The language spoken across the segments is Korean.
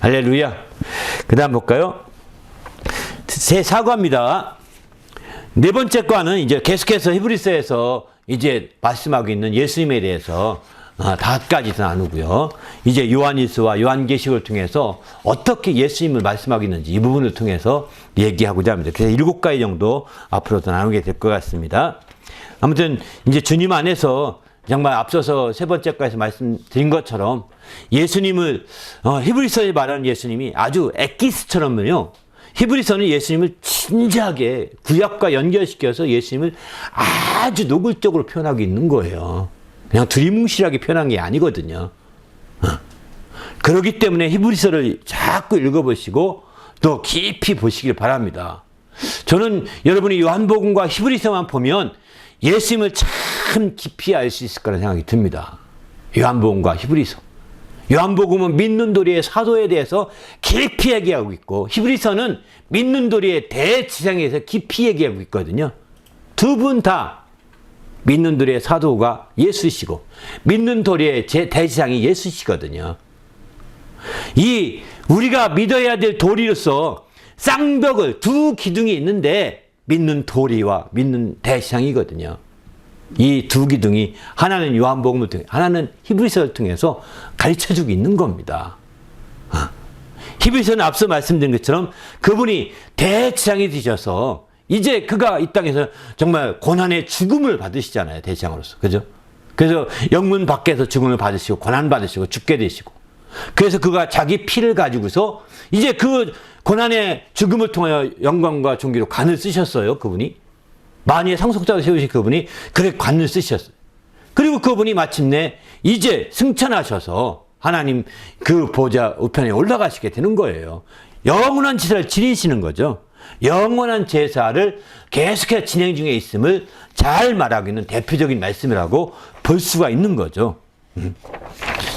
할렐루야. 그 다음 볼까요? 새 사과입니다. 네 번째 과는 이제 계속해서 히브리서에서 이제 말씀하고 있는 예수님에 대해서 5가지 더 나누고요. 이제 요한일서와 요한계시록을 통해서 어떻게 예수님을 말씀하고 있는지 이 부분을 통해서 얘기하고자 합니다. 그래서 7가지 정도 앞으로 더 나누게 될 것 같습니다. 아무튼 이제 주님 안에서 정말 앞서서 세 번째 과에서 말씀드린 것처럼 예수님을 히브리서에 말하는 예수님이 아주 엑기스처럼요. 히브리서는 예수님을 진지하게 구약과 연결시켜서 예수님을 아주 노골적으로 표현하고 있는 거예요. 그냥 두리뭉실하게 표현한 게 아니거든요. 그렇기 때문에 히브리서를 자꾸 읽어보시고 또 깊이 보시길 바랍니다. 저는 여러분이 요한복음과 히브리서만 보면 예수님을 참 깊이 알 수 있을 거라는 생각이 듭니다. 요한복음과 히브리서. 요한복음은 믿는 도리의 사도에 대해서 깊이 얘기하고 있고 히브리서는 믿는 도리의 대지상에 대해서 깊이 얘기하고 있거든요. 두 분 다 믿는 도리의 사도가 예수시고 믿는 도리의 대지상이 예수시거든요. 이 우리가 믿어야 될 도리로서 쌍벽을 두 기둥이 있는데 믿는 도리와 믿는 대지상이거든요. 이 두 기둥이 하나는 요한복음을 통해 하나는 히브리서를 통해서 가르쳐주고 있는 겁니다. 히브리서는 앞서 말씀드린 것처럼 그분이 대지상이 되셔서 이제 그가 이 땅에서 정말 고난의 죽음을 받으시잖아요. 대지상으로서. 그죠? 그래서 영문 밖에서 죽음을 받으시고 고난 받으시고 죽게 되시고 그래서 그가 자기 피를 가지고서 이제 그 고난의 죽음을 통하여 영광과 존귀로 관을 쓰셨어요. 그분이. 만유의 상속자로 세우신 그분이 그렇게 관을 쓰셨어요. 그리고 그분이 마침내 이제 승천하셔서 하나님 그 보좌 우편에 올라가시게 되는 거예요. 영원한 제사를 지니시는 거죠. 영원한 제사를 계속해서 진행 중에 있음을 잘 말하고 있는 대표적인 말씀이라고 볼 수가 있는 거죠.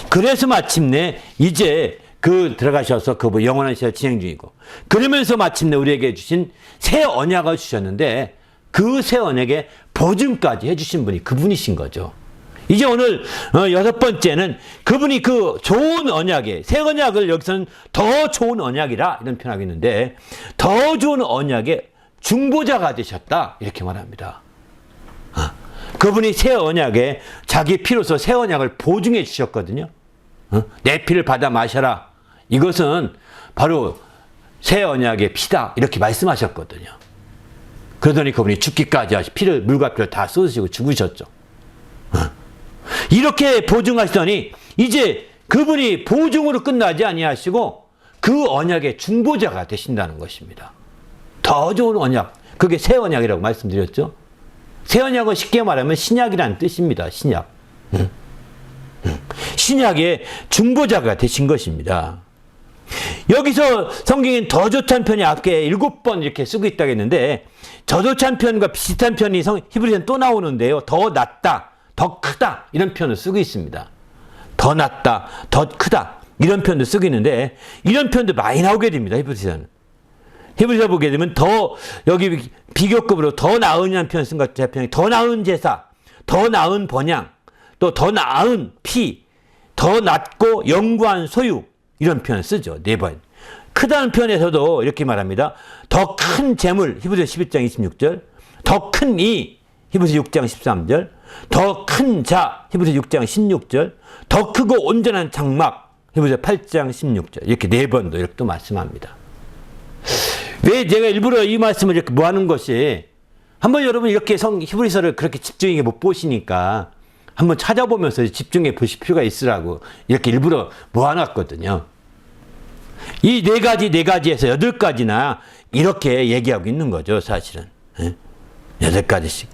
그래서 마침내 이제 들어가셔서 그 영원한 제사를 진행 중이고 그러면서 마침내 우리에게 주신 새 언약을 주셨는데 그 새 언약의 보증까지 해주신 분이 그분이신 거죠. 이제 오늘 6번째는 그분이 그 좋은 언약에 새 언약을 여기서는 더 좋은 언약이라 이런 표현하고 있는데 더 좋은 언약의 중보자가 되셨다 이렇게 말합니다. 그분이 새 언약에 자기 피로서 새 언약을 보증해 주셨거든요. 내 피를 받아 마셔라. 이것은 바로 새 언약의 피다 이렇게 말씀하셨거든요. 그러더니 그분이 죽기까지 하시 피를 물과 피를 다 쏟으시고 죽으셨죠. 이렇게 보증하시더니 이제 그분이 보증으로 끝나지 아니하시고 그 언약의 중보자가 되신다는 것입니다. 더 좋은 언약, 그게 새 언약이라고 말씀드렸죠. 새 언약은 쉽게 말하면 신약이라는 뜻입니다. 신약. 신약의 중보자가 되신 것입니다. 여기서 성경엔 더 좋다는 편이 앞에 7번 이렇게 쓰고 있다고 했는데 더 좋다는 편과 비슷한 편이 히브리서는 또 나오는데요. 더 낫다, 더 크다 이런 표현을 쓰고 있습니다. 더 낫다, 더 크다 이런 표현도 쓰고 있는데 이런 표현도 많이 나오게 됩니다. 히브리서는. 히브리서 보게 되면 더 여기 비교급으로 더 나으냐는 표현 쓴 것 같아요. 더 나은 제사, 더 나은 번양, 또 더 나은 피, 더 낫고 영구한 소유 이런 표현을 쓰죠. 4번. 크다는 표현에서도 이렇게 말합니다. 더 큰 재물 히브리서 11장 26절, 더 큰 이 히브리서 6장 13절, 더 큰 자 히브리서 6장 16절, 더 크고 온전한 장막 히브리서 8장 16절 이렇게 4번도 이렇게 또 말씀합니다. 왜 제가 일부러 이 말씀을 이렇게 모아놓은 것이 한번 여러분 이렇게 히브리서를 그렇게 집중 있게 못 보시니까 한번 찾아보면서 집중해 보실 필요가 있으라고 이렇게 일부러 모아놨거든요. 이 4가지에서 8가지나 이렇게 얘기하고 있는 거죠, 사실은. 8가지씩.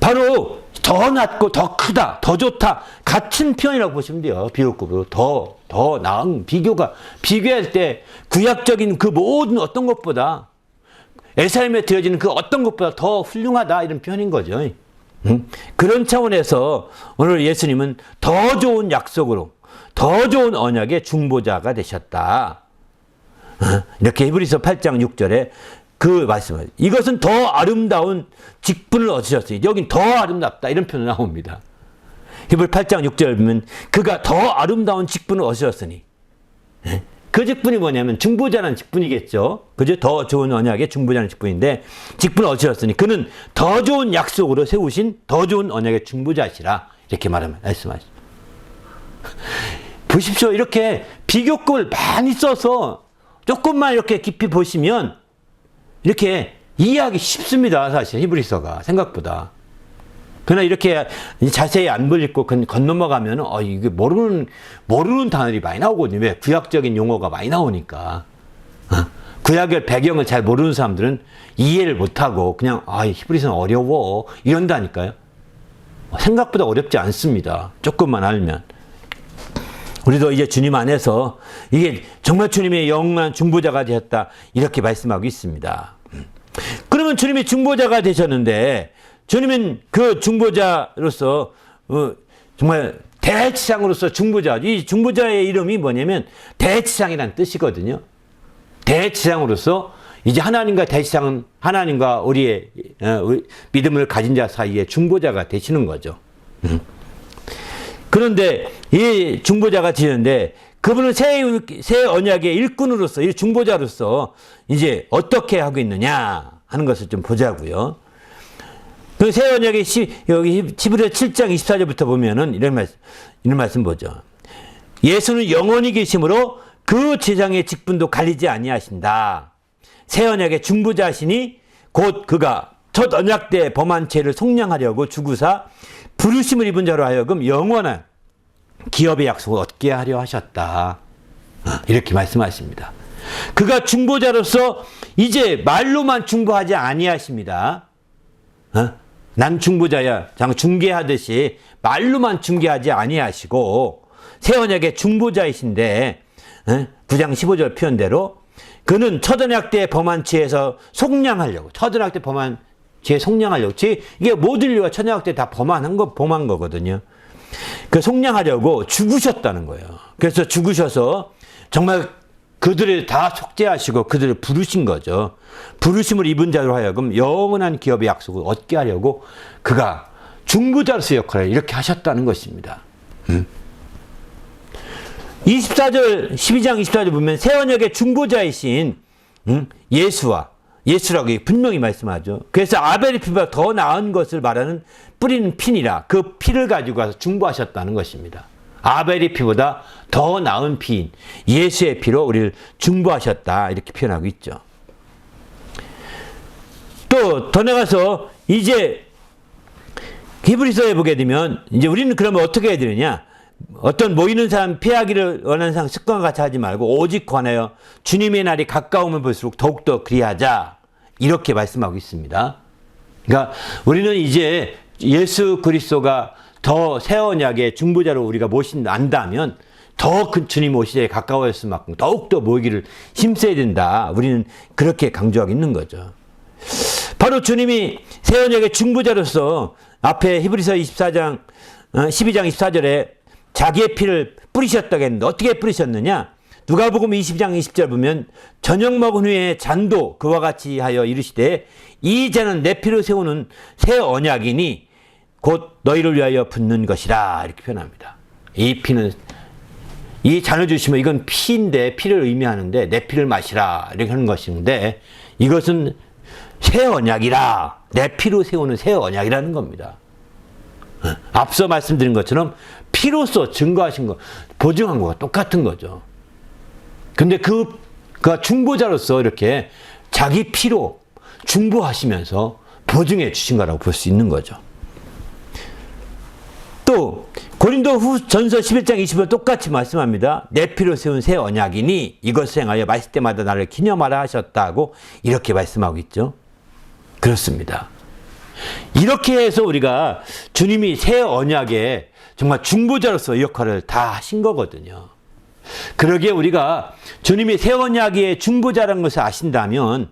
바로 더 낫고 더 크다, 더 좋다 같은 표현이라고 보시면 돼요. 비교급으로 더 나은 비교할 때 구약적인 그 모든 어떤 것보다 에사임에 드려지는 그 어떤 것보다 더 훌륭하다 이런 표현인 거죠. 그런 차원에서 오늘 예수님은 더 좋은 약속으로 더 좋은 언약의 중보자가 되셨다. 이렇게 히브리서 8장 6절에 그 말씀을 이것은 더 아름다운 직분을 얻으셨어요. 여긴 더 아름답다 이런 표현이 나옵니다. 히브리 8장 6절 보면 그가 더 아름다운 직분을 얻으셨으니, 그 직분이 뭐냐면 중보자라는 직분이겠죠. 그죠? 더 좋은 언약의 중보자라는 직분인데, 직분을 얻으셨으니 그는 더 좋은 약속으로 세우신 더 좋은 언약의 중보자시라, 이렇게 말씀하시죠. 보십시오. 이렇게 비교급을 많이 써서 조금만 이렇게 깊이 보시면 이렇게 이해하기 쉽습니다. 사실 히브리서가 생각보다. 그러나 이렇게 자세히 안 읽고 건너가면 이게 모르는 단어들이 많이 나오거든요. 왜? 구약적인 용어가 많이 나오니까. 구약의 배경을 잘 모르는 사람들은 이해를 못하고 그냥 히브리서는 어려워 이런다니까요. 생각보다 어렵지 않습니다. 조금만 알면. 우리도 이제 주님 안에서 이게 정말 주님의 영원한 중보자가 되었다, 이렇게 말씀하고 있습니다. 그러면 주님이 중보자가 되셨는데, 주님은 그 중보자로서 정말 대지상으로서 중보자, 이 중보자의 이름이 뭐냐면 대지상이라는 뜻이거든요. 대지상으로서 이제 하나님과 대지상은 하나님과 우리의 믿음을 가진 자 사이에 중보자가 되시는 거죠. 그런데 이 중보자가 되는데, 그분은 새 언약의 일꾼으로서, 이 중보자로서 이제 어떻게 하고 있느냐 하는 것을 좀 보자고요. 그 새 언약의 여기 히브리서 7장 24절부터 보면은 이런 말씀 보죠. 예수는 영원히 계심으로 그 제장의 직분도 갈리지 아니하신다. 새 언약의 중보자시니 곧 그가 첫 언약 때 범한 죄를 속량하려고 죽으사 부르심을 입은 자로 하여금 영원한 기업의 약속을 얻게 하려 하셨다. 이렇게 말씀하십니다. 그가 중보자로서 이제 말로만 중보하지 아니하십니다. 난 중보자야, 중개하듯이 말로만 중개하지 아니하시고 새 언약의 중보자이신데, 9장 15절 표현대로 그는 첫 언약 때 범한 죄에서 속량하려고, 첫 언약 때 범한 죄 속량하려고, 이게 모든 인류가 첫 언약 때 다 범한 거거든요. 그 속량하려고 죽으셨다는 거예요. 그래서 죽으셔서 정말 그들을 다 속죄하시고 그들을 부르신 거죠. 부르심을 입은 자로 하여금 영원한 기업의 약속을 얻게 하려고 그가 중보자로서 역할을 이렇게 하셨다는 것입니다. 12장 24절 보면 새 언약의 중보자이신 예수라고 분명히 말씀하죠. 그래서 아벨의 피보다 더 나은 것을 말하는 뿌리는 피니라, 그 피를 가지고 가서 중보하셨다는 것입니다. 아벨의 피보다 더 나은 피인 예수의 피로 우리를 중보하셨다, 이렇게 표현하고 있죠. 또 더 나가서 이제 히브리서에 보게 되면 이제 우리는 그러면 어떻게 해야 되느냐? 어떤 모이는 사람 피하기를 원하는 사람 습관과 같이 하지 말고 오직 관하여 주님의 날이 가까우면 볼수록 더욱더 그리하자, 이렇게 말씀하고 있습니다. 그러니까 우리는 이제 예수 그리스도가 더 새 언약의 중보자로 우리가 모신다면 더 그 주님 오시기에 가까워졌을 만큼 더욱더 모이기를 힘써야 된다. 우리는 그렇게 강조하고 있는 거죠. 바로 주님이 새 언약의 중보자로서 앞에 히브리서 12장 24절에 자기의 피를 뿌리셨다고 했는데 어떻게 뿌리셨느냐? 누가복음 20장 20절 보면 저녁 먹은 후에 잔도 그와 같이 하여 이르시되 이 잔은 내 피로 세우는 새 언약이니 곧 너희를 위하여 붓는 것이라, 이렇게 표현합니다. 이 피는, 이 잔을 주시면 이건 피인데, 피를 의미하는데 내 피를 마시라, 이렇게 하는 것인데 이것은 새 언약이라, 내 피로 세우는 새 언약이라는 겁니다. 앞서 말씀드린 것처럼 피로써 증거하신 거, 보증한 거가 똑같은 거죠. 근데 그가 중보자로서 이렇게 자기 피로 중보하시면서 보증해 주신 거라고 볼 수 있는 거죠. 또 고린도 후전서 11장 20절 똑같이 말씀합니다. 내 피로 세운 새 언약이니 이것을 행하여 마실 때마다 나를 기념하라 하셨다고 이렇게 말씀하고 있죠. 그렇습니다. 이렇게 해서 우리가 주님이 새 언약의 정말 중보자로서 역할을 다 하신 거거든요. 그러기에 우리가 주님이 새 언약의 중보자라는 것을 아신다면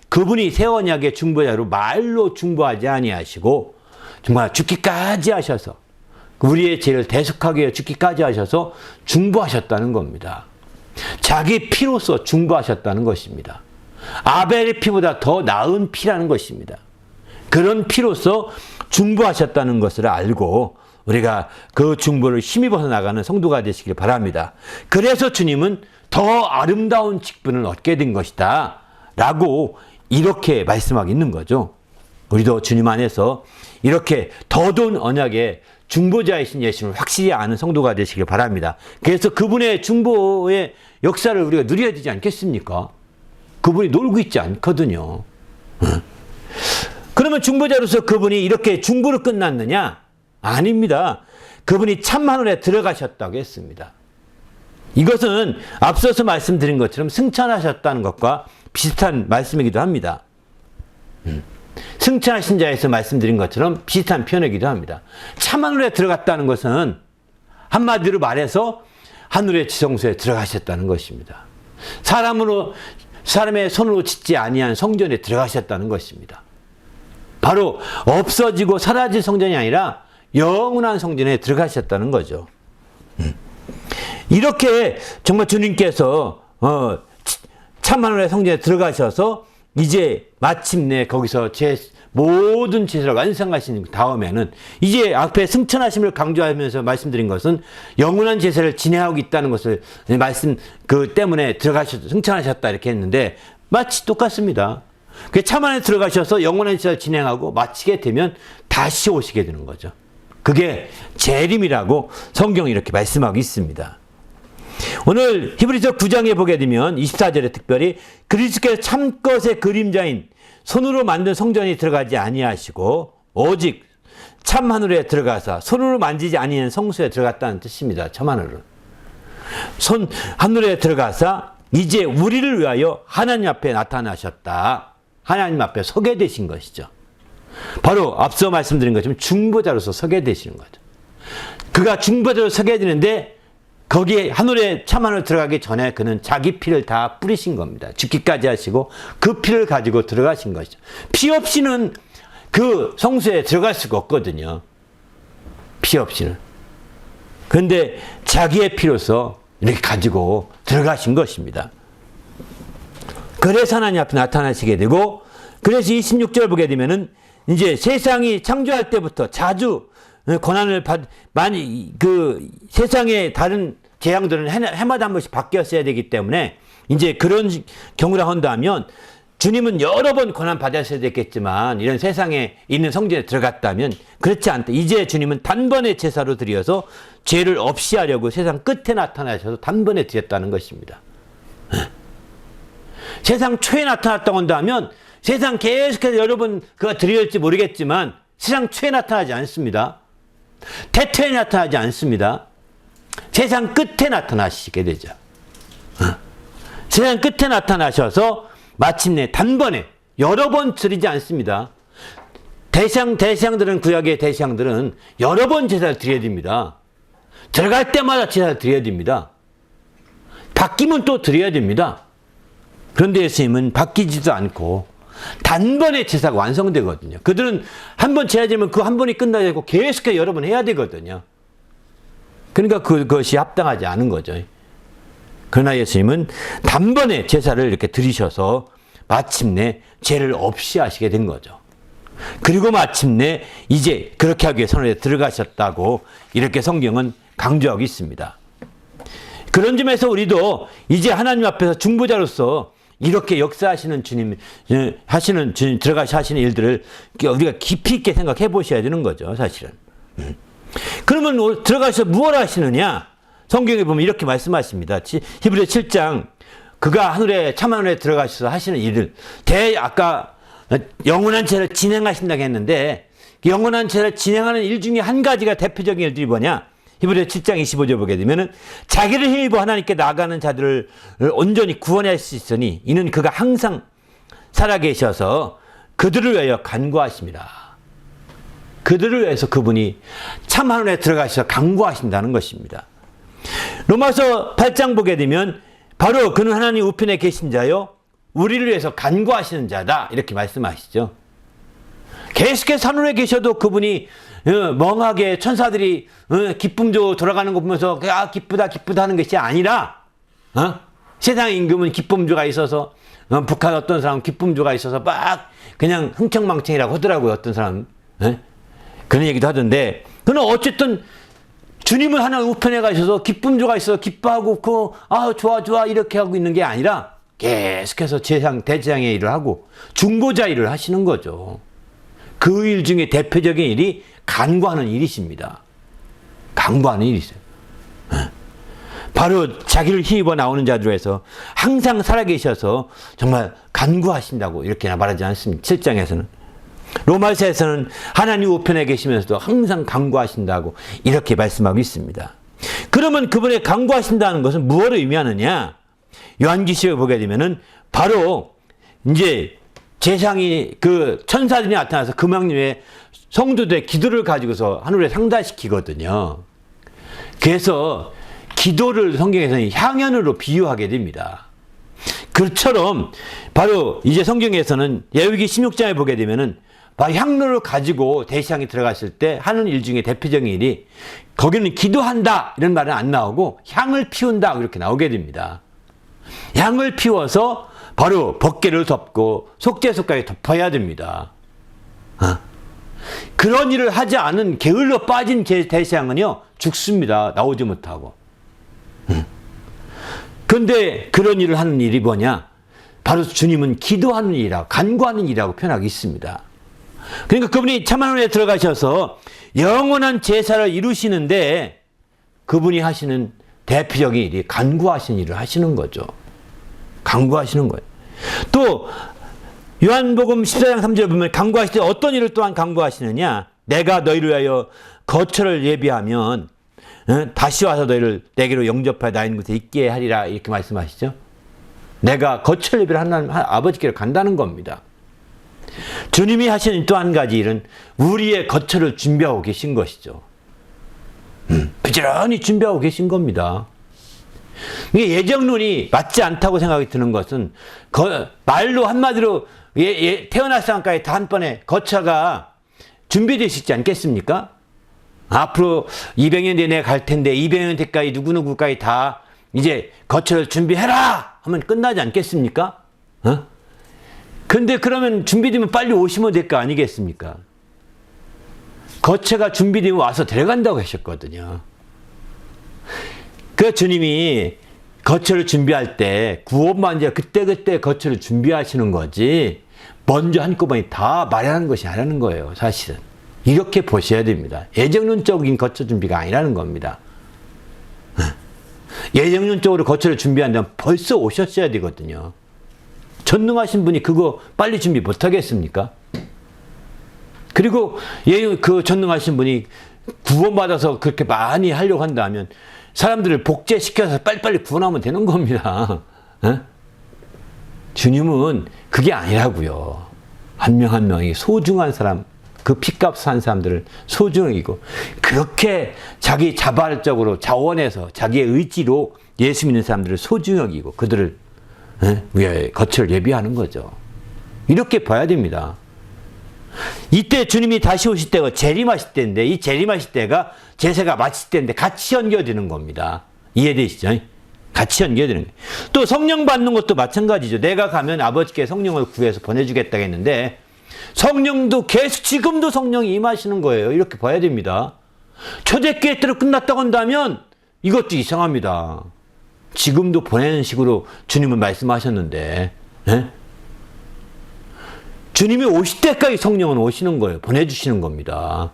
그분이 새 언약의 중보자로 말로 중보하지 아니하시고 정말 죽기까지 하셔서 우리의 죄를 대속하기 위해 죽기까지 하셔서 중보하셨다는 겁니다. 자기 피로서 중보하셨다는 것입니다. 아벨의 피보다 더 나은 피라는 것입니다. 그런 피로서 중보하셨다는 것을 알고 우리가 그 중보를 힘입어서 나가는 성도가 되시길 바랍니다. 그래서 주님은 더 아름다운 직분을 얻게 된 것이다 라고 이렇게 말씀하고 있는 거죠. 우리도 주님 안에서 이렇게 더더운 언약의 중보자이신 예수님을 확실히 아는 성도가 되시길 바랍니다. 그래서 그분의 중보의 역사를 우리가 누려야 되지 않겠습니까? 그분이 놀고 있지 않거든요. 그러면 중보자로서 그분이 이렇게 중보로 끝났느냐? 아닙니다. 그분이 참 하늘에 들어가셨다고 했습니다. 이것은 앞서서 말씀드린 것처럼 승천하셨다는 것과 비슷한 말씀이기도 합니다. 승천하신 자에서 말씀드린 것처럼 비슷한 표현이기도 합니다. 참 하늘에 들어갔다는 것은 한마디로 말해서 하늘의 지성소에 들어가셨다는 것입니다. 사람의 손으로 짓지 아니한 성전에 들어가셨다는 것입니다. 바로 없어지고 사라질 성전이 아니라 영원한 성전에 들어가셨다는 거죠. 이렇게 정말 주님께서 참 하늘의 성전에 들어가셔서 이제 마침내 거기서 모든 제사를 완성하신 다음에는 이제 앞에 승천하심을 강조하면서 말씀드린 것은 영원한 제사를 진행하고 있다는 것을 때문에 승천하셨다 이렇게 했는데 마치 똑같습니다. 참 안에 들어가셔서 영원한 제사를 진행하고 마치게 되면 다시 오시게 되는 거죠. 그게 재림이라고 성경이 이렇게 말씀하고 있습니다. 오늘 히브리서 9장에 보게 되면 24절에 특별히 그리스도께서 참것의 그림자인 손으로 만든 성전이 들어가지 아니하시고 오직 참 하늘에 들어가사 손으로 만지지 아니한 성소에 들어갔다는 뜻입니다. 참 하늘은. 하늘에 들어가사 이제 우리를 위하여 하나님 앞에 나타나셨다. 하나님 앞에 서게 되신 것이죠. 바로 앞서 말씀드린 것처럼 중보자로서 서게 되시는 거죠. 그가 중보자로 서게 되는데 거기에 참 하늘에 들어가기 전에 그는 자기 피를 다 뿌리신 겁니다. 죽기까지 하시고 그 피를 가지고 들어가신 것이죠. 피 없이는 그 성소에 들어갈 수가 없거든요. 피 없이는. 그런데 자기의 피로서 이렇게 가지고 들어가신 것입니다. 그래서 하나님 앞에 나타나시게 되고, 그래서 26절 보게 되면은 이제 세상이 창조할 때부터 자주 고난을 세상의 다른 재앙들은 해마다 한 번씩 바뀌었어야 되기 때문에 이제 그런 경우라 한다면 주님은 여러 번 고난 받았어야 됐겠지만 이런 세상에 있는 성전에 들어갔다면 그렇지 않다. 이제 주님은 단번에 제사로 드려서 죄를 없이 하려고 세상 끝에 나타나셔서 단번에 드렸다는 것입니다. 세상 초에 나타났다고 한다면 세상 계속해서 여러 번 그가 드려질지 모르겠지만 세상 초에 나타나지 않습니다. 태초에 나타나지 않습니다. 세상 끝에 나타나시게 되죠. 세상 끝에 나타나셔서 마침내 단번에 여러 번 드리지 않습니다. 대상들은 구약의 대상들은 여러 번 제사를 드려야 됩니다. 들어갈 때마다 제사를 드려야 됩니다. 바뀌면 또 드려야 됩니다. 그런데 예수님은 바뀌지도 않고 단번에 제사가 완성되거든요. 그들은 한 번 제사 지면 그 한 번이 끝나야 되고 계속해서 여러 번 해야 되거든요. 그러니까 그것이 합당하지 않은 거죠. 그러나 예수님은 단번에 제사를 이렇게 드리셔서 마침내 죄를 없이 하시게 된 거죠. 그리고 마침내 이제 그렇게 하기 위해 선언에 들어가셨다고 이렇게 성경은 강조하고 있습니다. 그런 점에서 우리도 이제 하나님 앞에서 중보자로서 이렇게 역사하시는 주님, 들어가셔 하시는 일들을 우리가 깊이 있게 생각해 보셔야 되는 거죠, 사실은. 그러면 들어가셔서 무엇을 하시느냐? 성경에 보면 이렇게 말씀하십니다. 히브리서 7장, 그가 참 하늘에 들어가셔서 하시는 일을, 아까 영원한 죄를 진행하신다고 했는데, 영원한 죄를 진행하는 일 중에 한 가지가 대표적인 일들이 뭐냐? 히브리서 7장 25절 보게 되면은 자기를 힘입어 하나님께 나가는 자들을 온전히 구원할 수 있으니 이는 그가 항상 살아계셔서 그들을 위하여 간구하십니다. 그들을 위해서 그분이 참 하늘에 들어가셔서 간구하신다는 것입니다. 로마서 8장 보게 되면 바로 그는 하나님 우편에 계신 자요 우리를 위해서 간구하시는 자다 이렇게 말씀하시죠. 계속해서 하늘에 계셔도 그분이 멍하게 천사들이 기쁨조 돌아가는 거 보면서 기쁘다 하는 것이 아니라 세상 임금은 기쁨조가 있어서 북한 어떤 사람은 기쁨조가 있어서 막 그냥 흥청망청이라고 하더라고요. 어떤 사람 그런 얘기도 하던데 그는 어쨌든 주님을 하나님 우편에 가셔서 기쁨조가 있어서 기뻐하고 좋아 이렇게 하고 있는 게 아니라 계속해서 대제사장의 일을 하고 중보자 일을 하시는 거죠. 그 일 중에 대표적인 일이 간구하는 일이십니다. 간구하는 일이세요. 바로 자기를 힘입어 나오는 자들에서 항상 살아계셔서 정말 간구하신다고 이렇게 말하지 않습니까? 7장에서는. 로마서에서는 하나님 우편에 계시면서도 항상 간구하신다고 이렇게 말씀하고 있습니다. 그러면 그분의 간구하신다는 것은 무엇을 의미하느냐? 요한계시록을 보게 되면은 바로 이제 재상이 그 천사들이 나타나서 금왕님의 성도들의 기도를 가지고서 하늘에 상달시키거든요. 그래서 기도를 성경에서는 향연으로 비유하게 됩니다. 그처럼 바로 이제 성경에서는 레위기 16장에 보게 되면은 향로를 가지고 대시장에 들어갔을 때 하는 일 중에 대표적인 일이 거기는 기도한다 이런 말은 안 나오고 향을 피운다 이렇게 나오게 됩니다. 향을 피워서 바로 벗개를 덮고 속죄소까지 덮어야 됩니다. 그런 일을 하지 않은 게을러 빠진 대시장은요 죽습니다. 나오지 못하고. 그런데 그런 일을 하는 일이 뭐냐? 바로 주님은 기도하는 일이라고 간구하는 일이라고 표현하고 있습니다. 그러니까 그분이 참하늘에 들어가셔서 영원한 제사를 이루시는데 그분이 하시는 대표적인 일이 간구하시는 일을 하시는 거죠. 간구하시는 거예요. 또 요한복음 14장 3절에 보면 간구하실 때 어떤 일을 또한 간구하시느냐? 내가 너희를 위하여 거처를 예비하면 다시 와서 너희를 내게로 영접하여 나 있는 곳에 있게 하리라 이렇게 말씀하시죠. 내가 거처를 예비를 하나님 아버지께로 간다는 겁니다. 주님이 하시는 또 한 가지 일은 우리의 거처를 준비하고 계신 것이죠. 부지런히 준비하고 계신 겁니다. 이게 예정론이 맞지 않다고 생각이 드는 것은 말로 한마디로 태어날 상까지 다 한 번에 거처가 준비되시지 않겠습니까? 앞으로 200년 뒤에 내가 갈 텐데 200년 뒤까지 누구누구까지 다 이제 거처를 준비해라 하면 끝나지 않겠습니까? 근데 그러면 준비되면 빨리 오시면 될 거 아니겠습니까? 거처가 준비되면 와서 데려간다고 하셨거든요. 그 주님이 거처를 준비할 때 구원만 이제 그때그때 거처를 준비하시는 거지 먼저 한꺼번에 다 마련하는 것이 아니라는 거예요. 사실은. 이렇게 보셔야 됩니다. 예정론적인 거처 준비가 아니라는 겁니다. 예정론적으로 거처를 준비한다면 벌써 오셨어야 되거든요. 전능하신 분이 그거 빨리 준비 못하겠습니까? 그리고 그 전능하신 분이 구원받아서 그렇게 많이 하려고 한다면 사람들을 복제시켜서 빨리빨리 구원하면 되는 겁니다. 주님은 그게 아니라고요. 한 명 한 명이 소중한 사람, 그 피값 산 사람들을 소중하고 그렇게 자기 자발적으로 자원해서 자기의 의지로 예수 믿는 사람들을 소중히 여기고 그들을 위해 거처를 예비하는 거죠. 이렇게 봐야 됩니다. 이때 주님이 다시 오실 때가 재림하실 때인데 이 재림하실 때가 제사가 마칠 때인데 같이 연결되는 겁니다. 이해되시죠? 같이 연결되는 거예요. 또 성령 받는 것도 마찬가지죠. 내가 가면 아버지께 성령을 구해서 보내주겠다고 했는데 성령도 계속 지금도 성령이 임하시는 거예요. 이렇게 봐야 됩니다. 초대교회 때로 끝났다고 한다면 이것도 이상합니다. 지금도 보내는 식으로 주님은 말씀하셨는데 주님이 오실 때까지 성령은 오시는 거예요. 보내주시는 겁니다.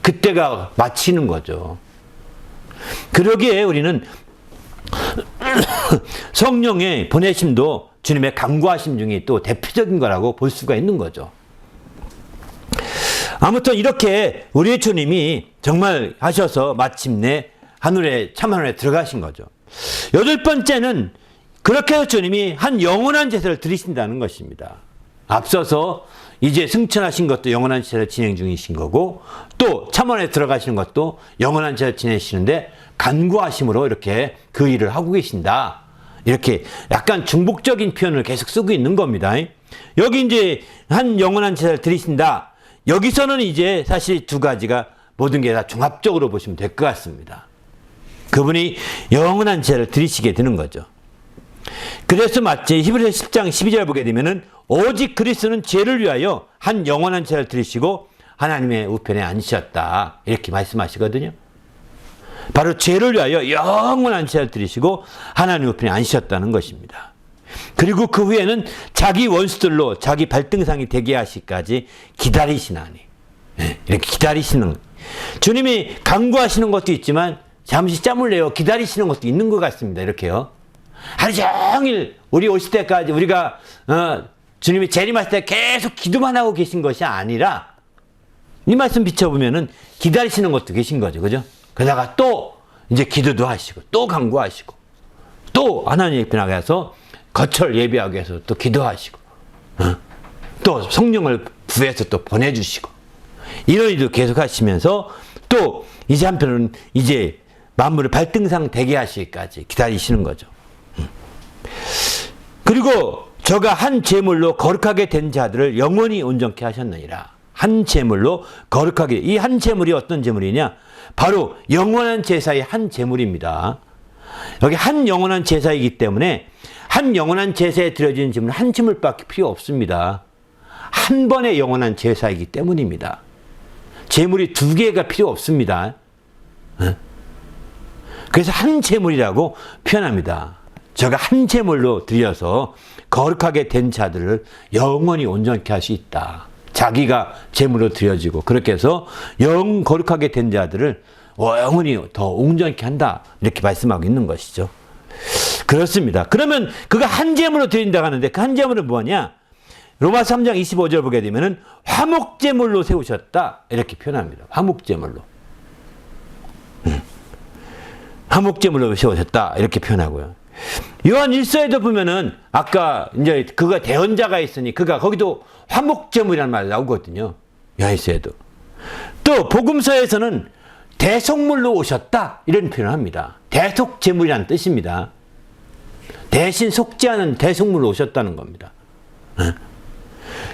그때가 마치는 거죠. 그러기에 우리는 성령의 보내심도 주님의 간구하심 중에 또 대표적인 거라고 볼 수가 있는 거죠. 아무튼 이렇게 우리의 주님이 정말 하셔서 마침내 참하늘에 들어가신 거죠. 여덟 번째는 그렇게 해서 주님이 한 영원한 제사를 드리신다는 것입니다. 앞서서 이제 승천하신 것도 영원한 제사를 진행 중이신 거고 또 참원에 들어가시는 것도 영원한 제사를 지내시는데 간구하심으로 이렇게 그 일을 하고 계신다. 이렇게 약간 중복적인 표현을 계속 쓰고 있는 겁니다. 여기 이제 한 영원한 제사를 드리신다. 여기서는 이제 사실 두 가지가 모든 게 다 종합적으로 보시면 될 것 같습니다. 그분이 영원한 제사를 드리시게 되는 거죠. 그래서 마치 히브리서 10장 12절 보게 되면은 오직 그리스도는 죄를 위하여 한 영원한 제사를 드리시고 하나님의 우편에 앉으셨다. 이렇게 말씀하시거든요. 바로 죄를 위하여 영원한 죄를 들이시고 하나님 우편에 앉으셨다는 것입니다. 그리고 그 후에는 자기 원수들로 자기 발등상이 되게 하시기까지 기다리시나니. 이렇게 기다리시는, 주님이 강구하시는 것도 있지만 잠시 짬을 내어 기다리시는 것도 있는 것 같습니다. 이렇게요. 하루 종일 우리 오실 때까지 우리가 주님이 재림하실 때 계속 기도만 하고 계신 것이 아니라 이 말씀 비춰보면은 기다리시는 것도 계신 거죠. 그죠? 그러다가 또 이제 기도도 하시고 또 강구하시고 또 하나님 옆에 나가서 거처를 예비하기 위해서 또 기도하시고 또 성령을 부해서 또 보내주시고 이런 일도 계속 하시면서 또 이제 한편으로는 이제 만물을 발등상 되게 하시기까지 기다리시는 거죠. 그리고 저가 한 제물로 거룩하게 된 자들을 영원히 온전케 하셨느니라. 한 제물로 거룩하게, 이 한 제물이 어떤 제물이냐? 바로 영원한 제사의 한 제물입니다. 여기 한 영원한 제사이기 때문에 한 영원한 제사에 드려지는 제물은 한 제물밖에 필요 없습니다. 한 번의 영원한 제사이기 때문입니다. 제물이 두 개가 필요 없습니다. 그래서 한 제물이라고 표현합니다. 저가 한 제물로 드려서 거룩하게 된 자들을 영원히 온전케 할 수 있다. 자기가 제물로 드려지고 그렇게 해서 거룩하게 된 자들을 영원히 더 온전케 한다. 이렇게 말씀하고 있는 것이죠. 그렇습니다. 그러면 그가 한 제물로 드린다고 하는데 그 한 제물은 뭐냐? 로마서 3장 25절 보게 되면은 화목제물로 세우셨다. 이렇게 표현합니다. 화목제물로. 화목제물로 세우셨다. 이렇게 표현하고요. 요한 1서에도 보면은 아까 이제 그가 대언자가 있으니 그가 거기도 화목제물이라는 말이 나오거든요. 요한 1서에도. 또 복음서에서는 대속물로 오셨다. 이런 표현을 합니다. 대속제물이라는 뜻입니다. 대신 속죄하는 대속물로 오셨다는 겁니다.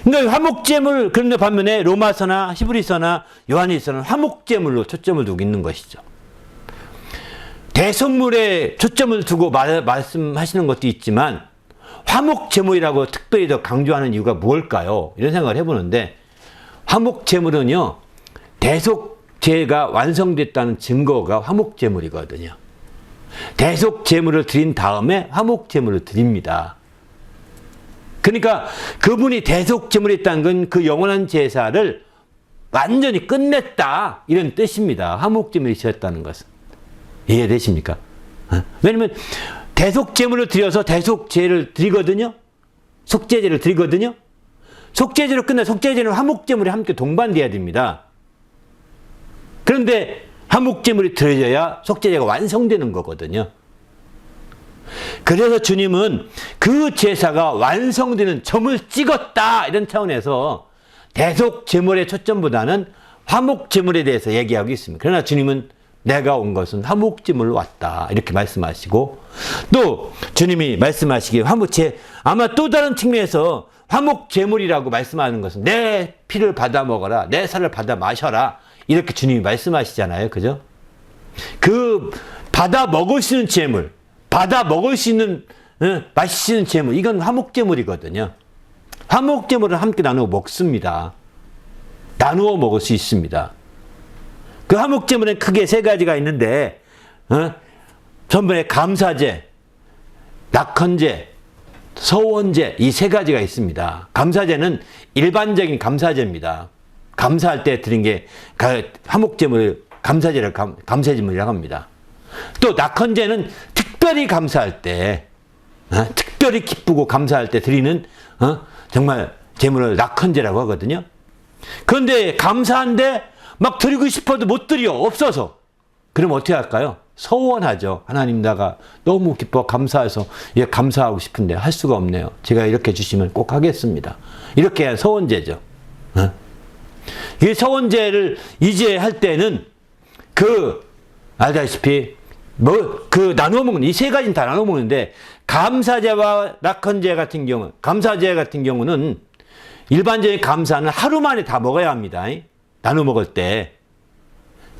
그러니까 화목제물, 그런데 반면에 로마서나 히브리서나 요한일서는 화목제물로 초점을 두고 있는 것이죠. 대속물에 초점을 두고 말씀하시는 것도 있지만 화목제물이라고 특별히 더 강조하는 이유가 뭘까요? 이런 생각을 해보는데 화목제물은요, 대속제가 완성됐다는 증거가 화목제물이거든요. 대속제물을 드린 다음에 화목제물을 드립니다. 그러니까 그분이 대속제물이 있다는 건 그 영원한 제사를 완전히 끝냈다. 이런 뜻입니다. 화목제물이 되었다는 것은. 이해되십니까? 왜냐면 대속제물을 드려서 대속제를 드리거든요. 속죄제를 드리거든요. 속죄제로 끝나 속죄제는 화목제물이 함께 동반돼야 됩니다. 그런데 화목제물이 드려져야 속죄제가 완성되는 거거든요. 그래서 주님은 그 제사가 완성되는 점을 찍었다. 이런 차원에서 대속제물의 초점보다는 화목제물에 대해서 얘기하고 있습니다. 그러나 주님은 내가 온 것은 화목제물로 왔다. 이렇게 말씀하시고 또 주님이 말씀하시기에 아마 또 다른 측면에서 화목제물이라고 말씀하는 것은 내 피를 받아 먹어라. 내 살을 받아 마셔라. 이렇게 주님이 말씀하시잖아요. 그죠? 그 받아 먹을 수 있는 제물, 받아 먹을 수 있는 마시는 제물, 이건 화목제물이거든요. 화목제물을 함께 나누어 먹습니다. 나누어 먹을 수 있습니다. 그 화목제물은 크게 세 가지가 있는데 전번에 감사제, 낙헌제, 서원제, 이 세 가지가 있습니다. 감사제는 일반적인 감사제입니다. 감사할 때 드린 게 화목제물, 감사제를 감사제물이라고 합니다. 또 낙헌제는 특별히 감사할 때, 특별히 기쁘고 감사할 때 드리는 정말 제물을 낙헌제라고 하거든요. 그런데 감사한데 막 드리고 싶어도 못 드려, 없어서. 그럼 어떻게 할까요? 서원하죠. 하나님, 내가 너무 기뻐 감사해서 감사하고 싶은데 할 수가 없네요. 제가 이렇게 주시면 꼭 하겠습니다. 이렇게 해야 서원제죠. 이 서원제를 이제 할 때는 알다시피 나누어 먹는, 이 세 가지는 다 나누어 먹는데, 감사제와 낙헌제 같은 경우, 감사제 같은 경우는 일반적인 감사는 하루 만에 다 먹어야 합니다. 나눠 먹을 때.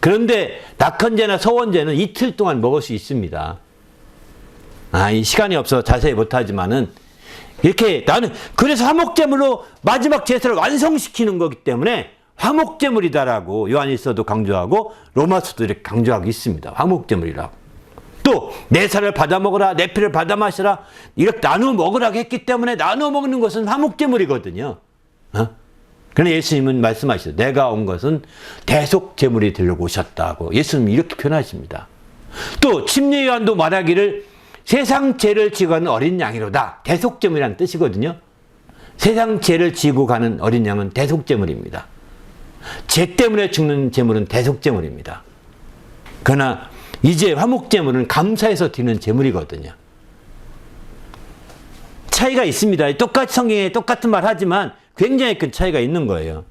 그런데 낙헌제나 서원제는 이틀 동안 먹을 수 있습니다. 이 시간이 없어서 자세히 못하지만은, 그래서 화목제물로 마지막 제사를 완성시키는 거기 때문에 화목제물이다라고 요한일서도 강조하고 로마서도 이렇게 강조하고 있습니다. 화목제물이라고. 또 내 살을 받아 먹으라, 내 피를 받아 마시라, 이렇게 나누어 먹으라고 했기 때문에 나누어 먹는 것은 화목제물이거든요. 그러나 예수님은 말씀하시죠. 내가 온 것은 대속제물이 되려고 오셨다고 예수님이 이렇게 표현하십니다. 또 침례 요한도 말하기를 세상 죄를 지고 가는 어린 양이로다. 대속제물이라는 뜻이거든요. 세상 죄를 지고 가는 어린 양은 대속제물입니다. 죄 때문에 죽는 제물은 대속제물입니다. 그러나 이제 화목제물은 감사해서 드리는 제물이거든요. 차이가 있습니다. 똑같이 성경에 똑같은 말 하지만 굉장히 큰 차이가 있는 거예요.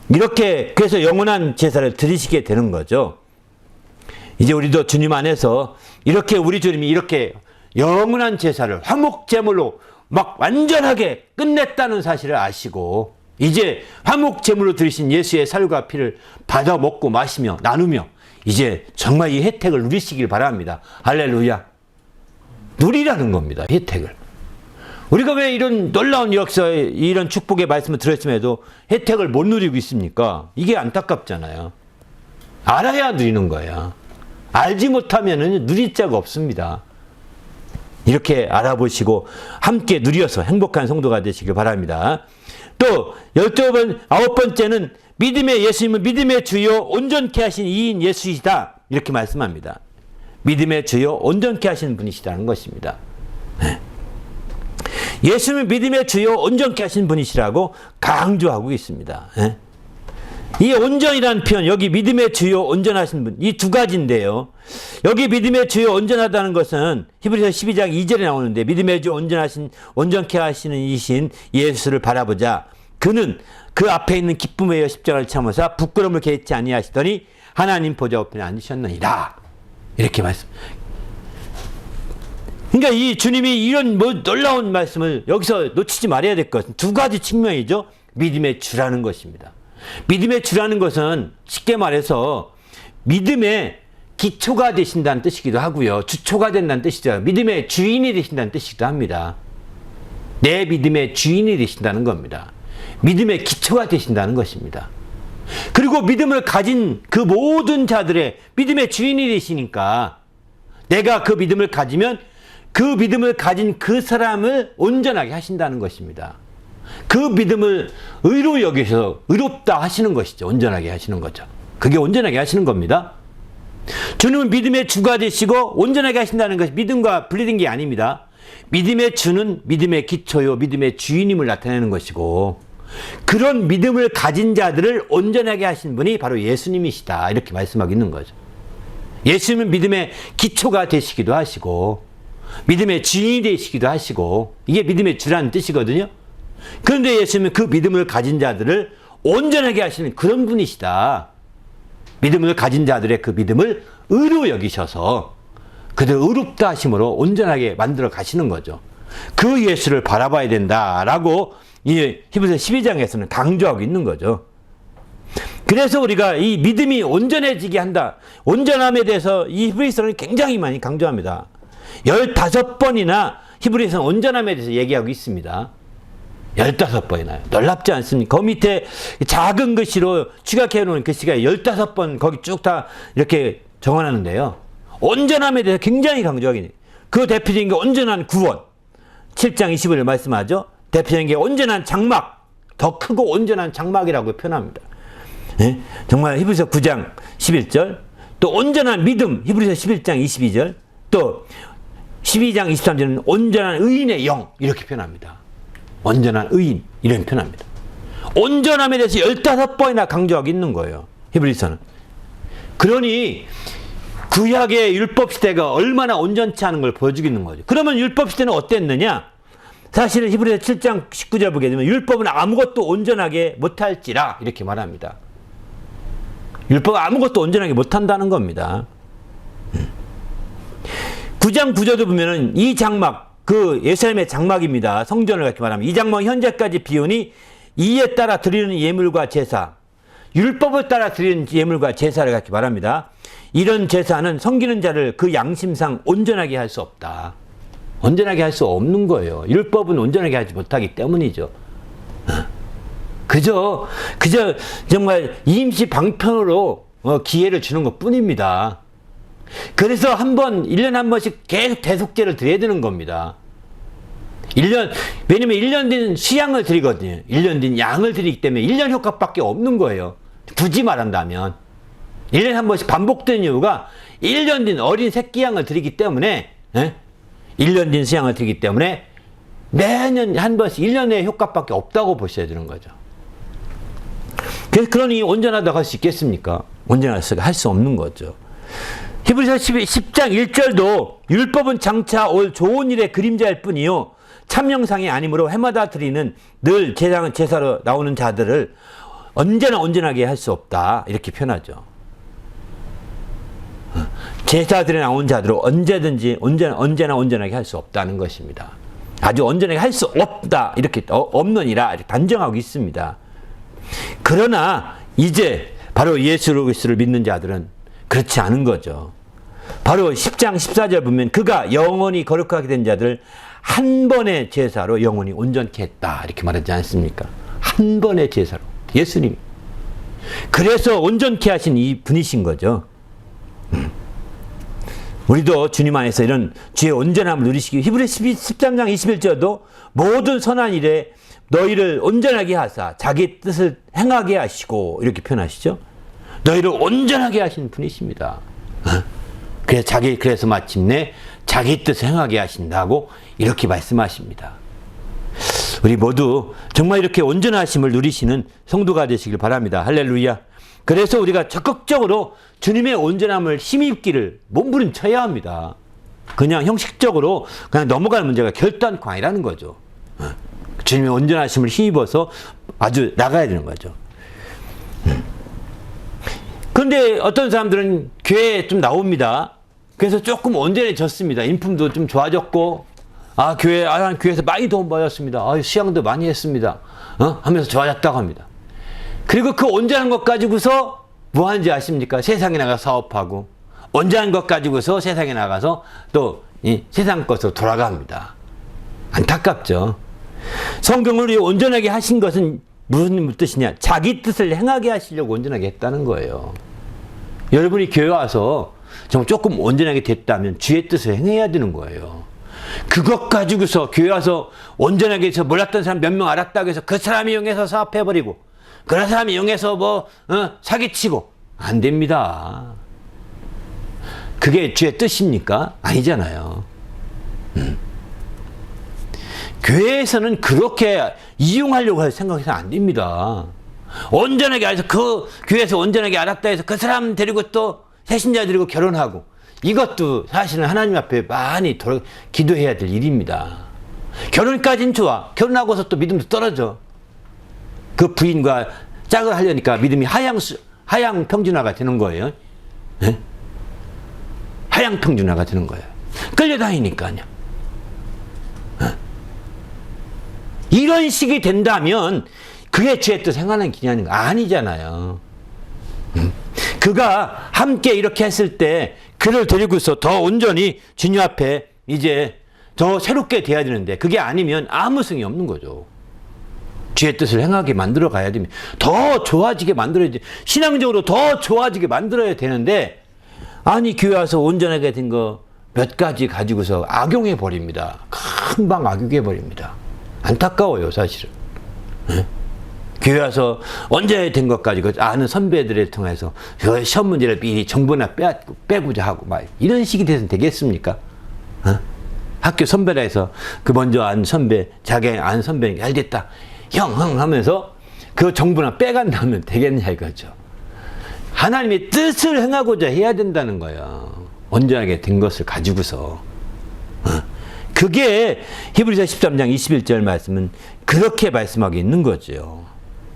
이렇게 그래서 영원한 제사를 드리시게 되는 거죠. 이제 우리도 주님 안에서 이렇게 우리 주님이 이렇게 영원한 제사를 화목제물로 막 완전하게 끝냈다는 사실을 아시고 이제 화목제물로 드리신 예수의 살과 피를 받아 먹고 마시며 나누며 이제 정말 이 혜택을 누리시길 바랍니다. 할렐루야. 누리라는 겁니다. 혜택을. 우리가 왜 이런 놀라운 역사에 이런 축복의 말씀을 들었음에도 혜택을 못 누리고 있습니까? 이게 안타깝잖아요. 알아야 누리는 거야. 알지 못하면 누릴 자가 없습니다. 이렇게 알아보시고 함께 누려서 행복한 성도가 되시길 바랍니다. 또 9번째는 믿음의 예수님은 믿음의 주요 온전케 하신 이인 예수이시다. 이렇게 말씀합니다. 믿음의 주요 온전케 하신 분이시다는 것입니다. 예수님은 믿음의 주요 온전케 하신 분이시라고 강조하고 있습니다. 이 온전이라는 표현, 여기 믿음의 주요 온전하신 분, 이 두 가지인데요. 여기 믿음의 주요 온전하다는 것은 히브리서 12장 2절에 나오는데 믿음의 주 온전케 하시는 이신 예수를 바라보자. 그는 그 앞에 있는 기쁨의 십자가를 참으사 부끄러움을 개치 아니하시더니 하나님 보좌 우편에 앉으셨느니라. 이렇게 말씀. 그러니까 이 주님이 이런 놀라운 말씀을 여기서 놓치지 말아야 될 것은 두 가지 측면이죠. 믿음의 주라는 것입니다. 믿음의 주라는 것은 쉽게 말해서 믿음의 기초가 되신다는 뜻이기도 하고요. 주초가 된다는 뜻이죠. 믿음의 주인이 되신다는 뜻이기도 합니다. 내 믿음의 주인이 되신다는 겁니다. 믿음의 기초가 되신다는 것입니다. 그리고 믿음을 가진 그 모든 자들의 믿음의 주인이 되시니까 내가 그 믿음을 가지면 그 믿음을 가진 그 사람을 온전하게 하신다는 것입니다. 그 믿음을 의로 여기셔서 의롭다 하시는 것이죠. 온전하게 하시는 거죠. 그게 온전하게 하시는 겁니다. 주는 믿음의 주가 되시고 온전하게 하신다는 것이 믿음과 분리된 게 아닙니다. 믿음의 주는 믿음의 기초요, 믿음의 주인임을 나타내는 것이고 그런 믿음을 가진 자들을 온전하게 하신 분이 바로 예수님이시다. 이렇게 말씀하고 있는 거죠. 예수님은 믿음의 기초가 되시기도 하시고 믿음의 주인이 되시기도 하시고 이게 믿음의 주라는 뜻이거든요. 그런데 예수님은 그 믿음을 가진 자들을 온전하게 하시는 그런 분이시다. 믿음을 가진 자들의 그 믿음을 의로 여기셔서 그들 의롭다 하심으로 온전하게 만들어 가시는 거죠. 그 예수를 바라봐야 된다라고 이 히브리서 12장에서는 강조하고 있는 거죠. 그래서 우리가 이 믿음이 온전해지게 한다. 온전함에 대해서 이 히브리서는 굉장히 많이 강조합니다. 15번이나 히브리서는 온전함에 대해서 얘기하고 있습니다. 15번이나요. 놀랍지 않습니까? 그 밑에 작은 글씨로 추가해 놓은 글씨가 15번 거기 쭉 다 이렇게 정원하는데요. 온전함에 대해서 굉장히 강조하기. 그 대표적인 게 온전한 구원. 7장 25절 말씀하죠. 대표적인 게 온전한 장막. 더 크고 온전한 장막이라고 표현합니다. 네? 정말 히브리서 9장 11절. 또 온전한 믿음. 히브리서 11장 22절. 또 12장 23절은 온전한 의인의 영. 이렇게 표현합니다. 온전한 의인 이런 표현합니다. 온전함에 대해서 15번이나 강조하고 있는 거예요. 히브리서는. 그러니 구약의 율법 시대가 얼마나 온전치 않은 걸 보여주고 있는 거죠. 그러면 율법 시대는 어땠느냐? 사실은 히브리서 7장 19절 보게 되면 율법은 아무것도 온전하게 못할지라 이렇게 말합니다. 율법은 아무것도 온전하게 못한다는 겁니다. 9장 9절도 보면은 이 장막 그 예루살렘의 장막입니다. 성전을 이렇게 말하면 이 장막 현재까지 비우니 이에 따라 드리는 예물과 제사, 율법을 따라 드리는 예물과 제사를 이렇게 말합니다. 이런 제사는 섬기는 자를 그 양심상 온전하게 할 수 없다. 온전하게 할 수 없는 거예요. 율법은 온전하게 하지 못하기 때문이죠. 그저 정말 임시 방편으로 기회를 주는 것 뿐입니다. 그래서 1년에 한 번씩 계속 대속제를 드려야 되는 겁니다. 왜냐면 1년 된 수양을 드리거든요. 1년 된 양을 드리기 때문에 1년 효과밖에 없는 거예요. 굳이 말한다면. 1년에 한 번씩 반복되는 이유가 1년 된 어린 새끼 양을 드리기 때문에, 1년 된 수양을 드리기 때문에 매년 한 번씩 1년의 효과밖에 없다고 보셔야 되는 거죠. 그러니 온전하다고 할 수 있겠습니까? 온전하다고 할 수 없는 거죠. 히브리서 10장 1절도 율법은 장차 올 좋은 일의 그림자일 뿐이요 참영상이 아니므로 해마다 드리는 늘 제사로 나오는 자들을 언제나 온전하게 할 수 없다 이렇게 표현하죠. 제사들에 나온 자들을 언제든지 언제나 온전하게 할 수 없다는 것입니다. 아주 온전하게 할 수 없다 이렇게 없느니라 이렇게 단정하고 있습니다. 그러나 이제 바로 예수 그리스도를 믿는 자들은 그렇지 않은 거죠. 바로 10장 14절 보면 그가 영원히 거룩하게 된 자들 한 번의 제사로 영원히 온전케 했다 이렇게 말하지 않습니까? 한 번의 제사로 예수님. 그래서 온전케 하신 이 분이신 거죠. 우리도 주님 안에서 이런 주의 온전함을 누리시기 히브리서 13장 21절도 모든 선한 일에 너희를 온전하게 하사 자기 뜻을 행하게 하시고 이렇게 표현하시죠. 너희를 온전하게 하신 분이십니다. 그래서 마침내 자기 뜻을 행하게 하신다고 이렇게 말씀하십니다. 우리 모두 정말 이렇게 온전하심을 누리시는 성도가 되시길 바랍니다. 할렐루야. 그래서 우리가 적극적으로 주님의 온전함을 힘입기를 몸부림쳐야 합니다. 그냥 형식적으로 그냥 넘어가는 문제가 결단코 아니라는 거죠. 주님의 온전하심을 힘입어서 아주 나가야 되는 거죠. 그런데 어떤 사람들은 교회에 좀 나옵니다. 그래서 조금 온전해졌습니다. 인품도 좀 좋아졌고, 교회에서 많이 도움 받았습니다. 수양도 많이 했습니다. 하면서 좋아졌다고 합니다. 그리고 그 온전한 것 가지고서 뭐 하는지 아십니까? 세상에 나가 사업하고, 온전한 것 가지고서 세상에 나가서 또 세상 것으로 돌아갑니다. 안타깝죠. 성경을 온전하게 하신 것은 무슨 뜻이냐? 자기 뜻을 행하게 하시려고 온전하게 했다는 거예요. 여러분이 교회 와서 정말 조금 온전하게 됐다면 주의 뜻을 행해야 되는 거예요. 그것 가지고서 교회 와서 온전하게 해서 몰랐던 사람 몇 명 알았다고 해서 그 사람이 이용해서 사업해버리고 그런 사람이 이용해서 사기치고 안 됩니다. 그게 주의 뜻입니까? 아니잖아요. 교회에서는 그렇게 이용하려고 생각해서 안 됩니다. 온전하게 해서 그 교회에서 온전하게 알았다 해서 그 사람 데리고 또 새신자 데리고 결혼하고 이것도 사실은 하나님 앞에 많이 기도해야 될 일입니다. 결혼까지는 좋아. 결혼하고서 또 믿음도 떨어져. 그 부인과 짝을 하려니까 믿음이 하향 평준화가 되는 거예요. 네? 하향 평준화가 되는 거예요. 끌려다니니까요. 이런 식이 된다면 그게 주의 뜻 행하는 길이 거 아니잖아요. 그가 함께 이렇게 했을 때 그를 데리고서 더 온전히 주님 앞에 이제 더 새롭게 돼야 되는데 그게 아니면 아무 성이 없는 거죠. 주의 뜻을 행하게 만들어 가야 됩니다. 더 좋아지게 만들어야지. 신앙적으로 더 좋아지게 만들어야 되는데 아니 교회 와서 온전하게 된 거 몇 가지 가지고서 악용해 버립니다. 금방 악용해 버립니다. 안타까워요 사실은. 네? 교회 와서 언제 된 것 가지고 아는 선배들을 통해서 그 시험 문제를 미리 정보나 빼고자 하고 막 이런 식이 돼서는 되겠습니까? 학교 선배라 해서 그 먼저 아는 선배, 자기 아는 선배는 잘 됐다. 형 하면서 그 정보나 빼간다면 되겠냐 이거죠. 하나님의 뜻을 행하고자 해야 된다는 거예요. 온전하게 된 것을 가지고서. 그게 히브리서 13장 21절 말씀은 그렇게 말씀하고 있는 거죠.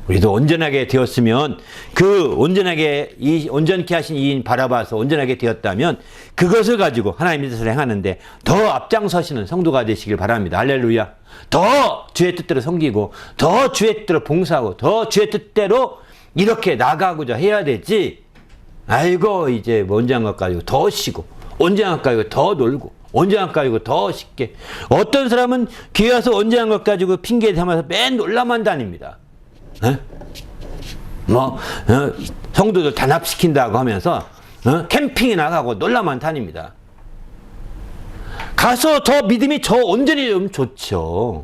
우리도 온전하게 되었으면 그 온전케 하신 이인 바라봐서 온전하게 되었다면 그것을 가지고 하나님의 뜻을 행하는데 더 앞장서시는 성도가 되시길 바랍니다. 할렐루야. 더 주의 뜻대로 섬기고 더 주의 뜻대로 봉사하고 더 주의 뜻대로 이렇게 나가고자 해야 되지. 아이고 이제 온전한 것 가지고 더 쉬고 온전한 것 가지고 더 놀고 온전한 것 가지고 더 쉽게. 어떤 사람은 교회 와서 온전한 것 가지고 핑계 삼아서 맨 놀라만 다닙니다. 에? 뭐 성도들 단합시킨다고 하면서 캠핑이나 가고 놀라만 다닙니다. 가서 더 믿음이 저 온전해지면 좋죠.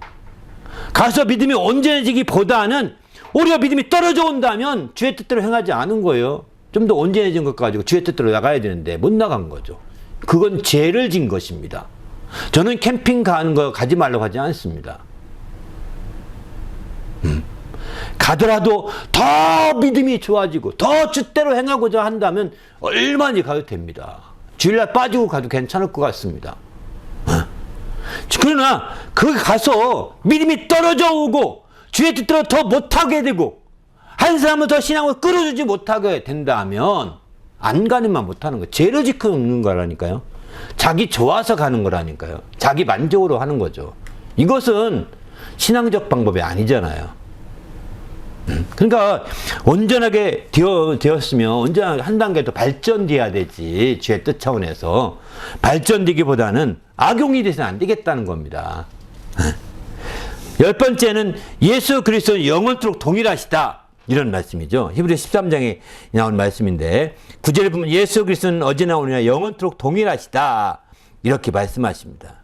가서 믿음이 온전해지기보다는 오히려 믿음이 떨어져 온다면 주의 뜻대로 행하지 않은 거예요. 좀 더 온전해진 것 가지고 주의 뜻대로 나가야 되는데 못 나간 거죠. 그건 죄를 진 것입니다. 저는 캠핑 가는 거 가지 말라고 하지 않습니다. 가더라도 더 믿음이 좋아지고 더 주대로 행하고자 한다면 얼마든지 가도 됩니다. 주일날 빠지고 가도 괜찮을 것 같습니다. 그러나 거기 가서 믿음이 떨어져 오고 주의 뜻대로 더 못하게 되고 한 사람을 더 신앙을 끌어주지 못하게 된다면 안 가는만 못하는 거예요. 죄를 짓고 있는 거라니까요. 자기 좋아서 가는 거라니까요. 자기 만족으로 하는 거죠. 이것은 신앙적 방법이 아니잖아요. 그러니까 온전하게 되었으면 온전하게 한 단계 더 발전돼야 되지. 주의 뜻 차원에서 발전되기보다는 악용이 돼서는 안 되겠다는 겁니다. 10번째는 예수 그리스도는 영원토록 동일하시다. 이런 말씀이죠. 히브리서 13장에 나온 말씀인데 9절에 보면 예수 그리스도는 어제나 오늘이나 영원토록 동일하시다. 이렇게 말씀하십니다.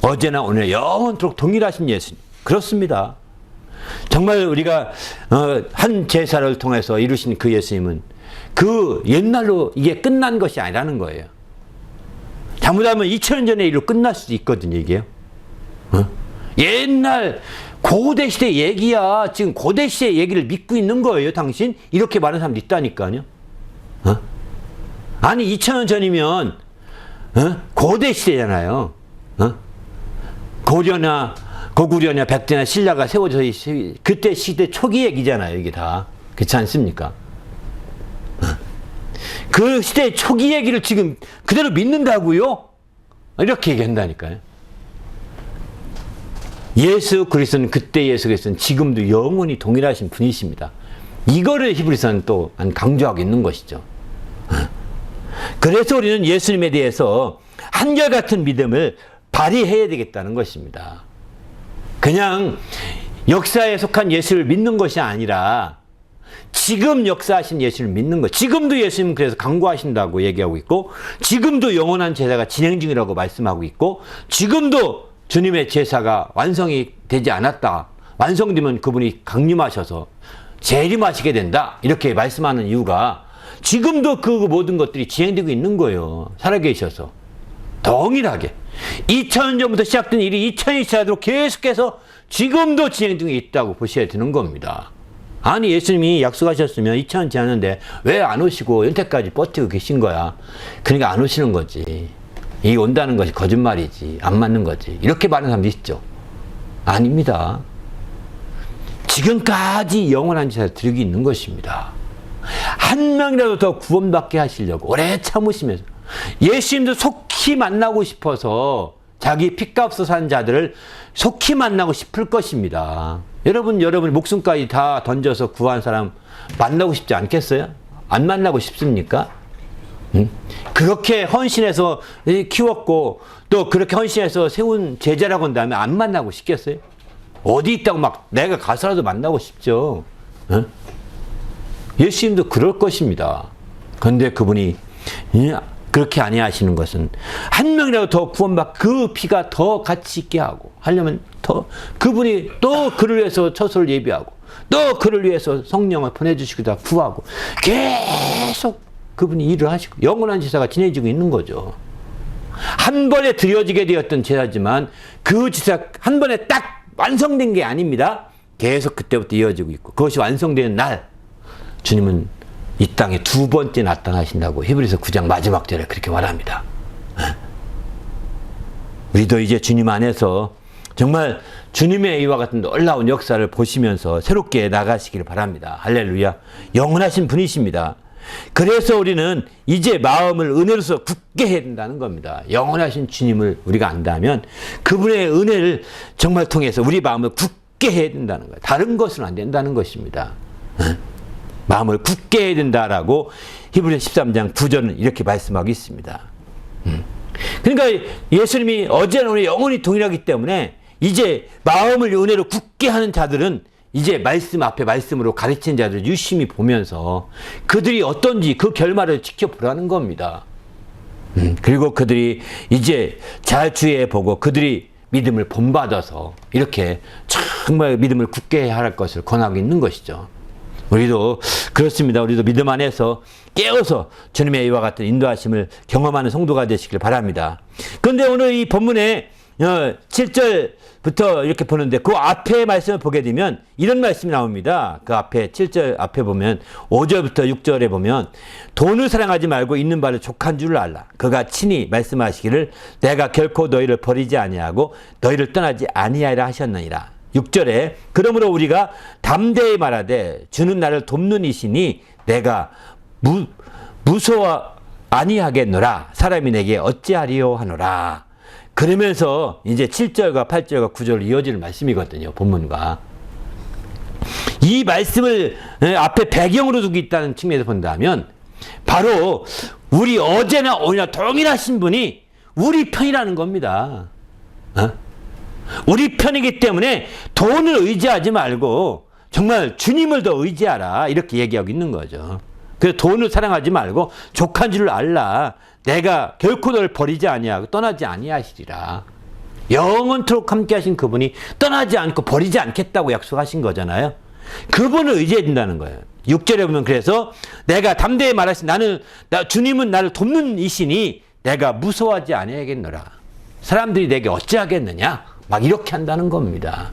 어제나 오늘이나 영원토록 동일하신 예수님. 그렇습니다. 정말 우리가 한 제사를 통해서 이루신 그 예수님은 그 옛날로 이게 끝난 것이 아니라는 거예요. 잘못하면 2000년 전의 일로 끝날 수도 있거든요, 이게요. 옛날 고대시대 얘기야. 지금 고대시대 얘기를 믿고 있는 거예요, 당신? 이렇게 말하는 사람도 있다니까요. 아니 2000년 전이면 고대시대잖아요. 고려나 고구려나 백제나 신라가 세워져서 그때 시대 초기 얘기잖아요, 이게 다. 그렇지 않습니까? 그 시대 초기 얘기를 지금 그대로 믿는다고요? 이렇게 얘기한다니까요. 예수 그리스도는 그때 예수 그리스도는 지금도 영원히 동일하신 분이십니다. 이거를 히브리서는 또 강조하고 있는 것이죠. 그래서 우리는 예수님에 대해서 한결같은 믿음을 발휘해야 되겠다는 것입니다. 그냥 역사에 속한 예수를 믿는 것이 아니라 지금 역사하신 예수를 믿는 것. 지금도 예수님은 그래서 강구하신다고 얘기하고 있고 지금도 영원한 제사가 진행 중이라고 말씀하고 있고 지금도 주님의 제사가 완성이 되지 않았다. 완성되면 그분이 강림하셔서 재림하시게 된다. 이렇게 말씀하는 이유가 지금도 그 모든 것들이 진행되고 있는 거예요. 살아계셔서. 동일하게. 2000년 전부터 시작된 일이 2000년이 지나도록 계속해서 지금도 진행 중에 있다고 보셔야 되는 겁니다. 아니 예수님이 약속하셨으면 2000년 지났는데 왜 안 오시고 연태까지 버티고 계신 거야. 그러니까 안 오시는 거지. 이 온다는 것이 거짓말이지. 안 맞는 거지. 이렇게 말하는 사람도 있죠. 아닙니다. 지금까지 영원한 제사를 드리고 있는 것입니다. 한 명이라도 더 구원받게 하시려고 오래 참으시면서 예수님도 속히 만나고 싶어서 자기 핏값으로 산 자들을 속히 만나고 싶을 것입니다. 여러분 목숨까지 다 던져서 구한 사람 만나고 싶지 않겠어요? 안 만나고 싶습니까? 그렇게 헌신해서 키웠고 또 그렇게 헌신해서 세운 제자라고 한다면 안 만나고 싶겠어요? 어디 있다고 막 내가 가서라도 만나고 싶죠. 예수님도 그럴 것입니다. 그런데 그분이 그렇게 아니하시는 것은 한 명이라도 더 구원받 그 피가 더 가치 있게 하고 하려면 더 그분이 또 그를 위해서 처소를 예비하고 또 그를 위해서 성령을 보내주시고 다 구하고 계속 그분이 일을 하시고 영원한 제사가 진행되고 있는 거죠. 한 번에 드려지게 되었던 제사지만 그 제사 한 번에 딱 완성된 게 아닙니다. 계속 그때부터 이어지고 있고 그것이 완성되는 날 주님은 이 땅에 두 번째 나타나신다고 히브리서 9장 마지막 절에 그렇게 말합니다. 우리도 이제 주님 안에서 정말 주님의 이와 같은 놀라운 역사를 보시면서 새롭게 나가시기를 바랍니다. 할렐루야. 영원하신 분이십니다. 그래서 우리는 이제 마음을 은혜로서 굳게 해야 된다는 겁니다. 영원하신 주님을 우리가 안다면 그분의 은혜를 정말 통해서 우리 마음을 굳게 해야 된다는 거예요. 다른 것은 안 된다는 것입니다. 마음을 굳게 해야 된다라고 히브리서 13장 9절은 이렇게 말씀하고 있습니다. 그러니까 예수님이 어제나 오늘 영원히 동일하기 때문에 이제 마음을 은혜로 굳게 하는 자들은 이제 말씀 앞에 말씀으로 가르친 자들을 유심히 보면서 그들이 어떤지 그 결말을 지켜보라는 겁니다. 그리고 그들이 이제 잘 주의해 보고 그들이 믿음을 본받아서 이렇게 정말 믿음을 굳게 해야 할 것을 권하고 있는 것이죠. 우리도 그렇습니다. 우리도 믿음 안에서 깨어서 주님의 이와 같은 인도하심을 경험하는 성도가 되시길 바랍니다. 그런데 오늘 이 본문에 7절부터 이렇게 보는데 그 앞에 말씀을 보게 되면 이런 말씀이 나옵니다. 그 앞에 7절 앞에 보면 5절부터 6절에 보면 돈을 사랑하지 말고 있는 바를 족한 줄을 알라. 그가 친히 말씀하시기를 내가 결코 너희를 버리지 아니하고 너희를 떠나지 아니하리라 하셨느니라. 6절에 그러므로 우리가 담대히 말하되 주는 나를 돕는 이시니 내가 무서워 아니하겠노라. 사람이 내게 어찌하리요 하노라. 그러면서 이제 7절과 8절과 9절 이어지는 말씀이거든요. 본문과. 이 말씀을 앞에 배경으로 두고 있다는 측면에서 본다면 바로 우리 어제나 오늘나 동일하신 분이 우리 편이라는 겁니다. 우리 편이기 때문에 돈을 의지하지 말고 정말 주님을 더 의지하라. 이렇게 얘기하고 있는 거죠. 그래서 돈을 사랑하지 말고 족한 줄을 알라. 내가 결코 너를 버리지 아니하고 떠나지 아니하시리라. 영원토록 함께 하신 그분이 떠나지 않고 버리지 않겠다고 약속하신 거잖아요. 그분을 의지해야 된다는 거예요. 6절에 보면 그래서 내가 담대히 말하신 주님은 나를 돕는 이시니 내가 무서워하지 아니하겠노라. 사람들이 내게 어찌하겠느냐? 막 이렇게 한다는 겁니다.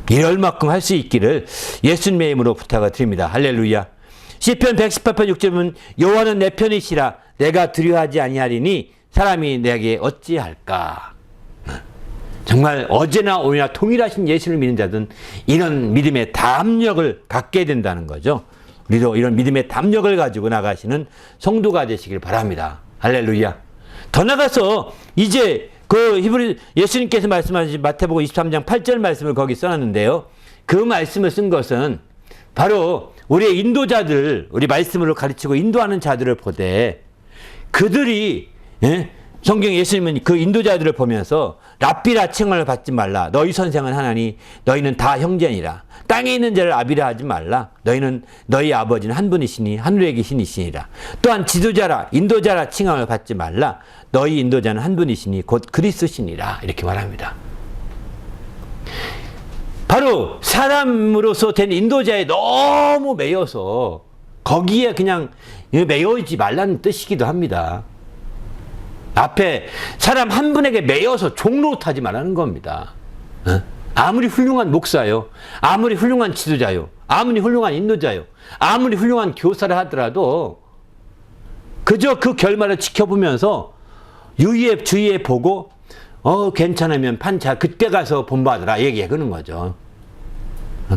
이럴 만큼 할 수 있기를 예수님의 이름으로 부탁을 드립니다. 할렐루야. 시편 118편 6절은 여호와는 내 편이시라 내가 두려워하지 아니하리니 사람이 내게 어찌할까. 정말 어제나 오늘나 동일하신 예수를 믿는 자들은 이런 믿음의 담력을 갖게 된다는 거죠. 우리도 이런 믿음의 담력을 가지고 나가시는 성도가 되시길 바랍니다. 할렐루야. 더 나가서 이제 그 히브리 예수님께서 말씀하신 마태복음 23장 8절 말씀을 거기 써놨는데요. 그 말씀을 쓴 것은 바로 우리의 인도자들, 우리 말씀으로 가르치고 인도하는 자들을 보되 그들이 성경 예수님은 그 인도자들을 보면서 랍비라 칭을 받지 말라. 너희 선생은 하나니 너희는 다 형제니라. 땅에 있는 자를 아비라 하지 말라. 너희 아버지는 한 분이시니 하늘에 계신 이시니라. 또한 지도자라 인도자라 칭함을 받지 말라. 너희 인도자는 한 분이시니 곧 그리스도시니라. 이렇게 말합니다. 바로 사람으로서 된 인도자에 너무 매여서 거기에 그냥 매여있지 말라는 뜻이기도 합니다. 앞에 사람 한 분에게 매여서 종로타지 말라는 겁니다. 아무리 훌륭한 목사요, 아무리 훌륭한 지도자요, 아무리 훌륭한 인도자요, 아무리 훌륭한 교사를 하더라도 그저 그 결말을 지켜보면서 주위에 보고 괜찮으면 판차 그때 가서 본받으라 얘기하는 거죠.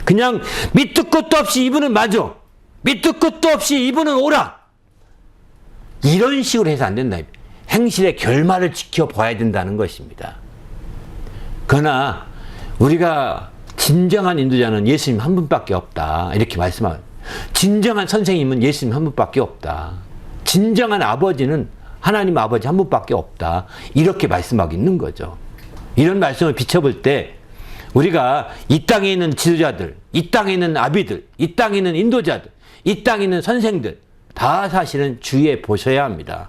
그냥 밑도 끝도 없이 이분은 맞아, 밑도 끝도 없이 이분은 오라, 이런 식으로 해서 안 된다. 행실의 결말을 지켜봐야 된다는 것입니다. 그러나 우리가 진정한 인도자는 예수님 한 분밖에 없다 이렇게 말씀하고, 진정한 선생님은 예수님 한 분밖에 없다, 진정한 아버지는 하나님 아버지 한 분밖에 없다 이렇게 말씀하고 있는 거죠. 이런 말씀을 비춰볼 때 우리가 이 땅에 있는 지도자들, 이 땅에 있는 아비들, 이 땅에 있는 인도자들, 이 땅에 있는 선생들 다 사실은 주의해 보셔야 합니다.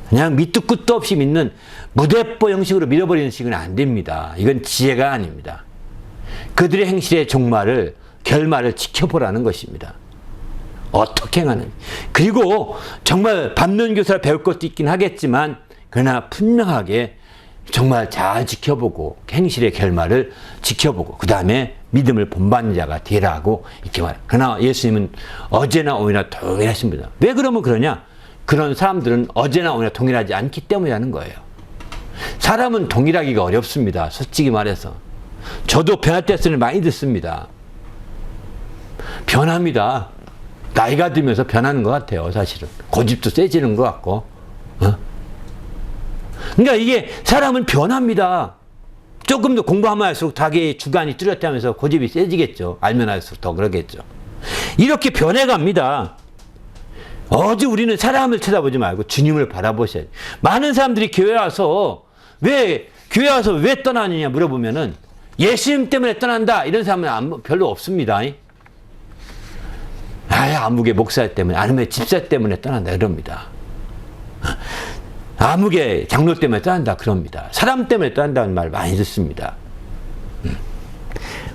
그냥 밑도 끝도 없이 믿는 무대뽀 형식으로 믿어버리는 식은 안 됩니다. 이건 지혜가 아닙니다. 그들의 행실의 결말을 지켜보라는 것입니다. 어떻게 행하는. 그리고 정말 반면교사를 배울 것도 있긴 하겠지만 그러나 분명하게 정말 잘 지켜보고 행실의 결말을 지켜보고 그 다음에 믿음을 본받는 자가 되라고 이렇게 말해요. 그러나 예수님은 어제나 오늘나 동일하십니다. 왜 그러면 그러냐? 그런 사람들은 어제나 오늘나 동일하지 않기 때문이라는 거예요. 사람은 동일하기가 어렵습니다. 솔직히 말해서. 저도 변할 때 쓰는 많이 듣습니다. 변합니다. 나이가 들면서 변하는 것 같아요. 사실은. 고집도 세지는 것 같고. 그러니까 이게 사람은 변합니다. 조금 더 공부하면 할수록 자기 주관이 뚜렷하면서 고집이 세지겠죠. 알면 할수록 더 그러겠죠. 이렇게 변해갑니다. 어제 우리는 사람을 쳐다보지 말고 주님을 바라보셔야 돼요. 많은 사람들이 교회 와서 왜 떠나느냐 물어보면은 예수님 때문에 떠난다 이런 사람은 별로 없습니다. 아무개 목사 때문에 아니면 집사 때문에 떠난다 이럽니다. 아무개 장로 때문에 떠난다 그럽니다. 사람 때문에 떠난다는 말 많이 듣습니다.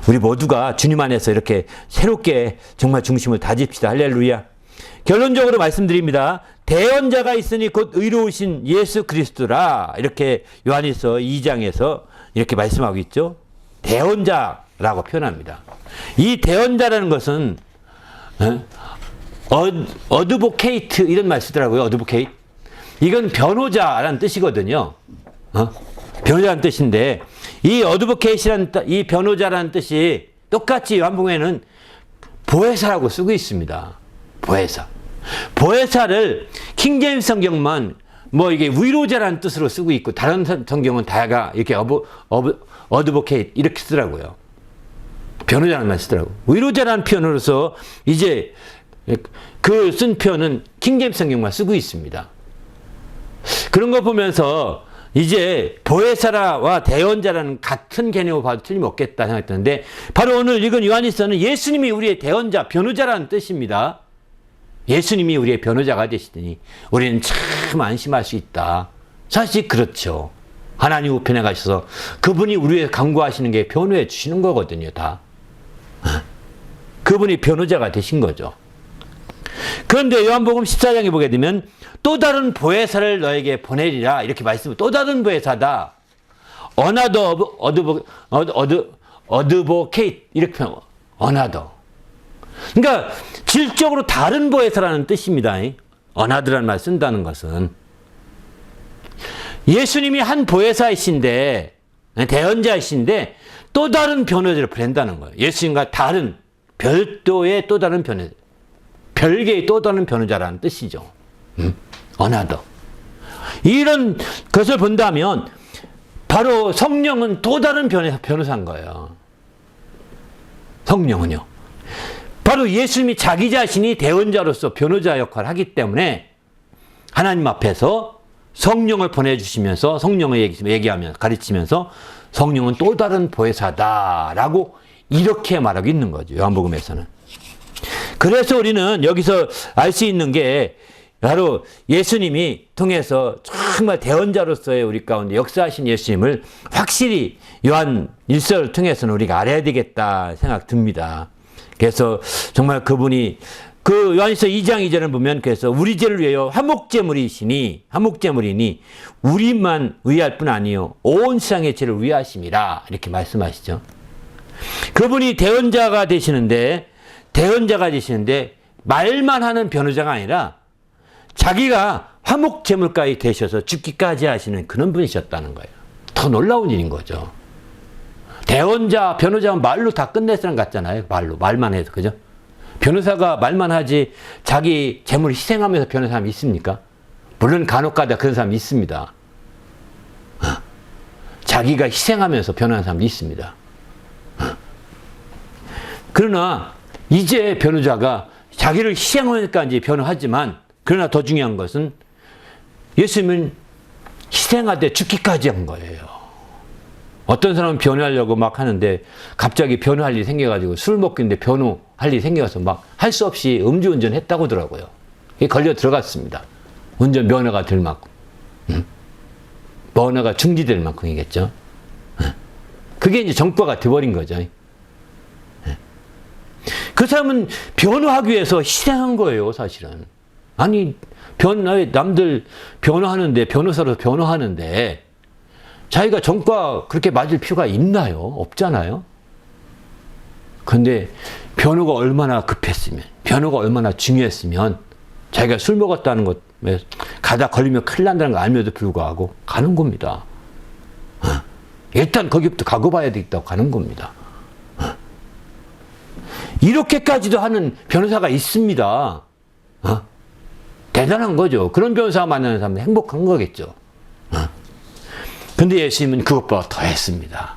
우리 모두가 주님 안에서 이렇게 새롭게 정말 중심을 다집시다. 할렐루야. 결론적으로 말씀드립니다. 대언자가 있으니 곧 의로우신 예수 그리스도라. 이렇게 요한일서 2장에서 이렇게 말씀하고 있죠. 대언자라고 표현합니다. 이 대언자라는 것은 어드보케이트 이런 말 쓰더라고요. 어드보케이트. 이건 변호자라는 뜻이거든요. 변호자라는 뜻인데 이 어드보케이트라는 이 변호자라는 뜻이 똑같이 요한복음에는 보혜사라고 쓰고 있습니다. 보혜사. 보혜사를 킹제임스 성경만 이게 위로자라는 뜻으로 쓰고 있고 다른 성경은 다가 이렇게 어드보케이트 이렇게 쓰더라고요. 변호자라는 말 쓰더라고요. 위로자라는 표현으로서 이제 그 쓴 표현은 킹제임스 성경만 쓰고 있습니다. 그런 거 보면서 이제 보혜사라와 대언자라는 같은 개념으로 봐도 틀림없겠다 생각했는데 바로 오늘 읽은 요한일서는 예수님이 우리의 대언자, 변호자라는 뜻입니다. 예수님이 우리의 변호자가 되시더니 우리는 참 안심할 수 있다. 사실 그렇죠. 하나님 우편에 가셔서 그분이 우리의 강구하시는 게 변호해 주시는 거거든요. 다. 그분이 변호자가 되신 거죠. 그런데 요한복음 14장에 보게 되면 또 다른 보혜사를 너에게 보내리라 이렇게 말씀을 또 다른 보혜사다. 어드보케이트 이렇게 표현. 어나더. 그러니까 질적으로 다른 보혜사라는 뜻입니다. 어나더라는 말 쓴다는 것은 예수님이 한 보혜사이신데 대언자이신데 또 다른 변호자를 보낸다는 거예요. 예수님과 다른 별도의 또 다른 변호자, 별개의 또 다른 변호자라는 뜻이죠. 어나더. 이런 것을 본다면 바로 성령은 또 다른 변호사인 거예요. 성령은요. 바로 예수님이 자기 자신이 대언자로서 변호자 역할을 하기 때문에 하나님 앞에서 성령을 보내주시면서 성령을 얘기하면서 가르치면서 성령은 또 다른 보혜사다라고 이렇게 말하고 있는 거죠. 요한복음에서는. 그래서 우리는 여기서 알 수 있는 게 바로 예수님이 통해서 정말 대언자로서의 우리 가운데 역사하신 예수님을 확실히 요한 1서를 통해서는 우리가 알아야 되겠다 생각 듭니다. 그래서 정말 그분이 그 요한일서 2장 2절을 보면 그래서 우리 죄를 위하여 화목제물이니 우리만 위할 뿐 아니요 온 세상의 죄를 위하심이라 이렇게 말씀하시죠. 그분이 대언자가 되시는데 말만 하는 변호자가 아니라 자기가 화목제물까지 되셔서 죽기까지 하시는 그런 분이셨다는 거예요. 더 놀라운 일인 거죠. 대언자, 변호자는 말로 다 끝낼 사람 같잖아요. 말만 해서. 그죠? 변호사가 말만 하지 자기 재물을 희생하면서 변호사는 사람이 있습니까? 물론 간혹가다 그런 사람이 있습니다. 자기가 희생하면서 변호하는 사람도 있습니다. 그러나 이제 변호자가 자기를 희생하니까 이제 변호하지만 그러나 더 중요한 것은 예수님은 희생하되 죽기까지 한 거예요. 어떤 사람은 변호하려고 막 하는데 갑자기 변호할 일이 생겨가지고 술 먹고 있는데 변호할 일이 생겨서 막 할 수 없이 음주운전 했다고 하더라고요. 걸려 들어갔습니다. 운전 면허가 들 만큼. 면허가 중지될 만큼이겠죠. 그게 이제 정과가 돼버린 거죠. 그 사람은 변호하기 위해서 희생한 거예요, 사실은. 아니, 남들 변호하는데, 변호사로 변호하는데, 자기가 정과 그렇게 맞을 필요가 있나요? 없잖아요? 근데 변호가 얼마나 급했으면, 변호가 얼마나 중요했으면, 자기가 술 먹었다는 것, 가다 걸리면 큰일 난다는 거 알면도 불구하고 가는 겁니다. 일단 거기부터 가고 봐야 되겠다고 가는 겁니다. 이렇게까지도 하는 변호사가 있습니다. 대단한 거죠. 그런 변호사 만나는 사람은 행복한 거겠죠. 근데 예수님은 그것보다 더 했습니다.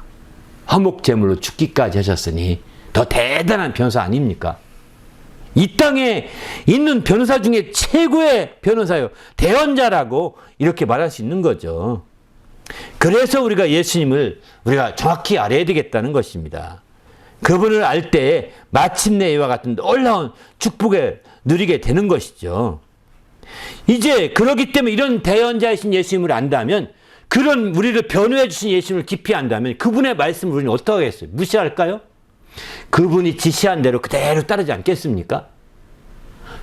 화목제물로 죽기까지 하셨으니 더 대단한 변호사 아닙니까? 이 땅에 있는 변호사 중에 최고의 변호사요. 대언자라고 이렇게 말할 수 있는 거죠. 그래서 우리가 예수님을 우리가 정확히 알아야 되겠다는 것입니다. 그분을 알 때 마침내 이와 같은 놀라운 축복을 누리게 되는 것이죠. 이제 그렇기 때문에 이런 대언자이신 예수님을 안다면, 그런 우리를 변호해 주신 예수님을 깊이 안다면 그분의 말씀을 우리는 어떻게 하겠어요? 무시할까요? 그분이 지시한 대로 그대로 따르지 않겠습니까?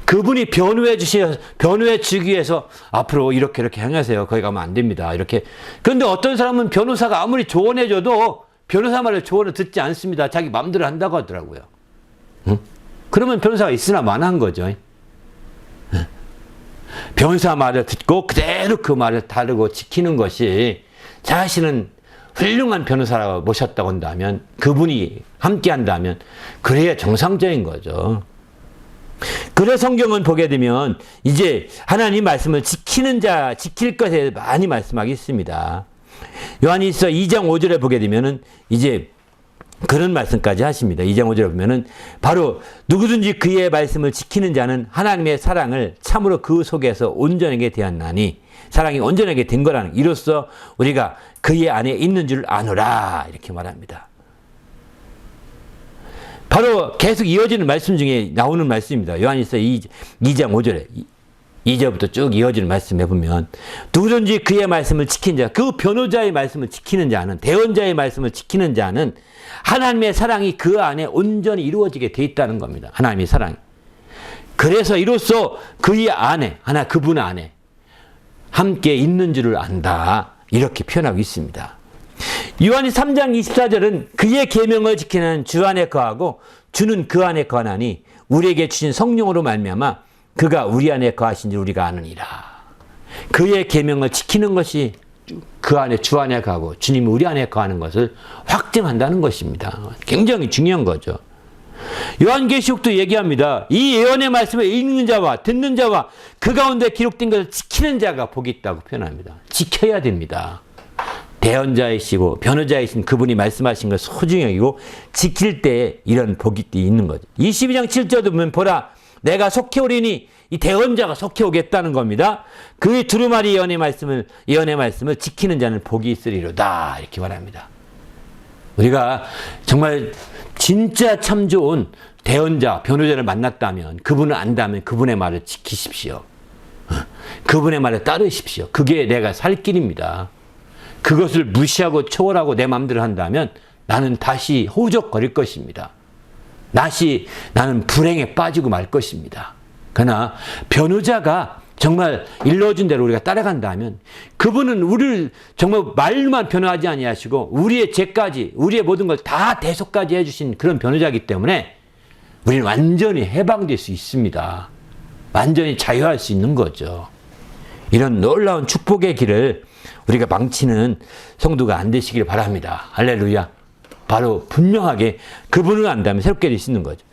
그분이 변호해 주기 위해서 앞으로 이렇게 행하세요. 거기 가면 안 됩니다. 이렇게. 그런데 어떤 사람은 변호사가 아무리 조언해 줘도 변호사 말을 조언을 듣지 않습니다. 자기 마음대로 한다고 하더라고요. 응? 그러면 변호사가 있으나 마나한 거죠. 변호사 말을 듣고 그대로 그 말을 다루고 지키는 것이, 자신은 훌륭한 변호사라고 모셨다고 한다면, 그분이 함께 한다면 그래야 정상적인 거죠. 그래 성경은 보게 되면 이제 하나님 말씀을 지키는 자, 지킬 것에 많이 말씀하고 있습니다. 요한일서 2장 5절에 보게 되면은 이제 그런 말씀까지 하십니다. 2장 5절에 보면은 바로 누구든지 그의 말씀을 지키는 자는 하나님의 사랑을 참으로 그 속에서 온전하게 되었나니, 사랑이 온전하게 된 거라는, 이로써 우리가 그의 안에 있는 줄 아노라, 이렇게 말합니다. 바로 계속 이어지는 말씀 중에 나오는 말씀입니다. 요한일서 2장 5절에 2절부터 쭉 이어지는 말씀에 보면, 누구든지 그의 말씀을 지킨 자, 그 변호자의 말씀을 지키는 자는, 대언자의 말씀을 지키는 자는 하나님의 사랑이 그 안에 온전히 이루어지게 돼 있다는 겁니다. 하나님의 사랑이. 그래서 이로써 그의 안에, 그분 안에 함께 있는 줄을 안다, 이렇게 표현하고 있습니다. 요한이 3장 24절은 그의 계명을 지키는 주 안에 거하고 주는 그 안에 거하나니 우리에게 주신 성령으로 말미암아 그가 우리 안에 거하신 줄 우리가 아느니라. 그의 계명을 지키는 것이 그 안에, 주 안에 거하고 주님이 우리 안에 거하는 것을 확증한다는 것입니다. 굉장히 중요한 거죠. 요한계시록도 얘기합니다. 이 예언의 말씀을 읽는 자와 듣는 자와 그 가운데 기록된 것을 지키는 자가 복이 있다고 표현합니다. 지켜야 됩니다. 대언자이시고 변호자이신 그분이 말씀하신 걸 소중히 여기고 지킬 때 이런 복이 있는 거죠. 22장 7절도 보면 보라 내가 속히 오리니, 이 대언자가 속히 오겠다는 겁니다. 그 두루마리 예언의 말씀을 지키는 자는 복이 있으리로다, 이렇게 말합니다. 우리가 정말 진짜 참 좋은 대언자, 변호자를 만났다면, 그분을 안다면 그분의 말을 지키십시오. 그분의 말을 따르십시오. 그게 내가 살 길입니다. 그것을 무시하고 초월하고 내 마음대로 한다면 나는 다시 허우적거릴 것입니다. 나는 불행에 빠지고 말 것입니다. 그러나 변호자가 정말 일러준 대로 우리가 따라간다면, 그분은 우리를 정말 말만 변호하지 아니하시고 우리의 죄까지, 우리의 모든 걸 다 대속까지 해주신 그런 변호자이기 때문에 우리는 완전히 해방될 수 있습니다. 완전히 자유할 수 있는 거죠. 이런 놀라운 축복의 길을 우리가 망치는 성도가 안 되시길 바랍니다. 할렐루야. 바로 분명하게 그분을 안다면 새롭게 될 수 있는 거죠.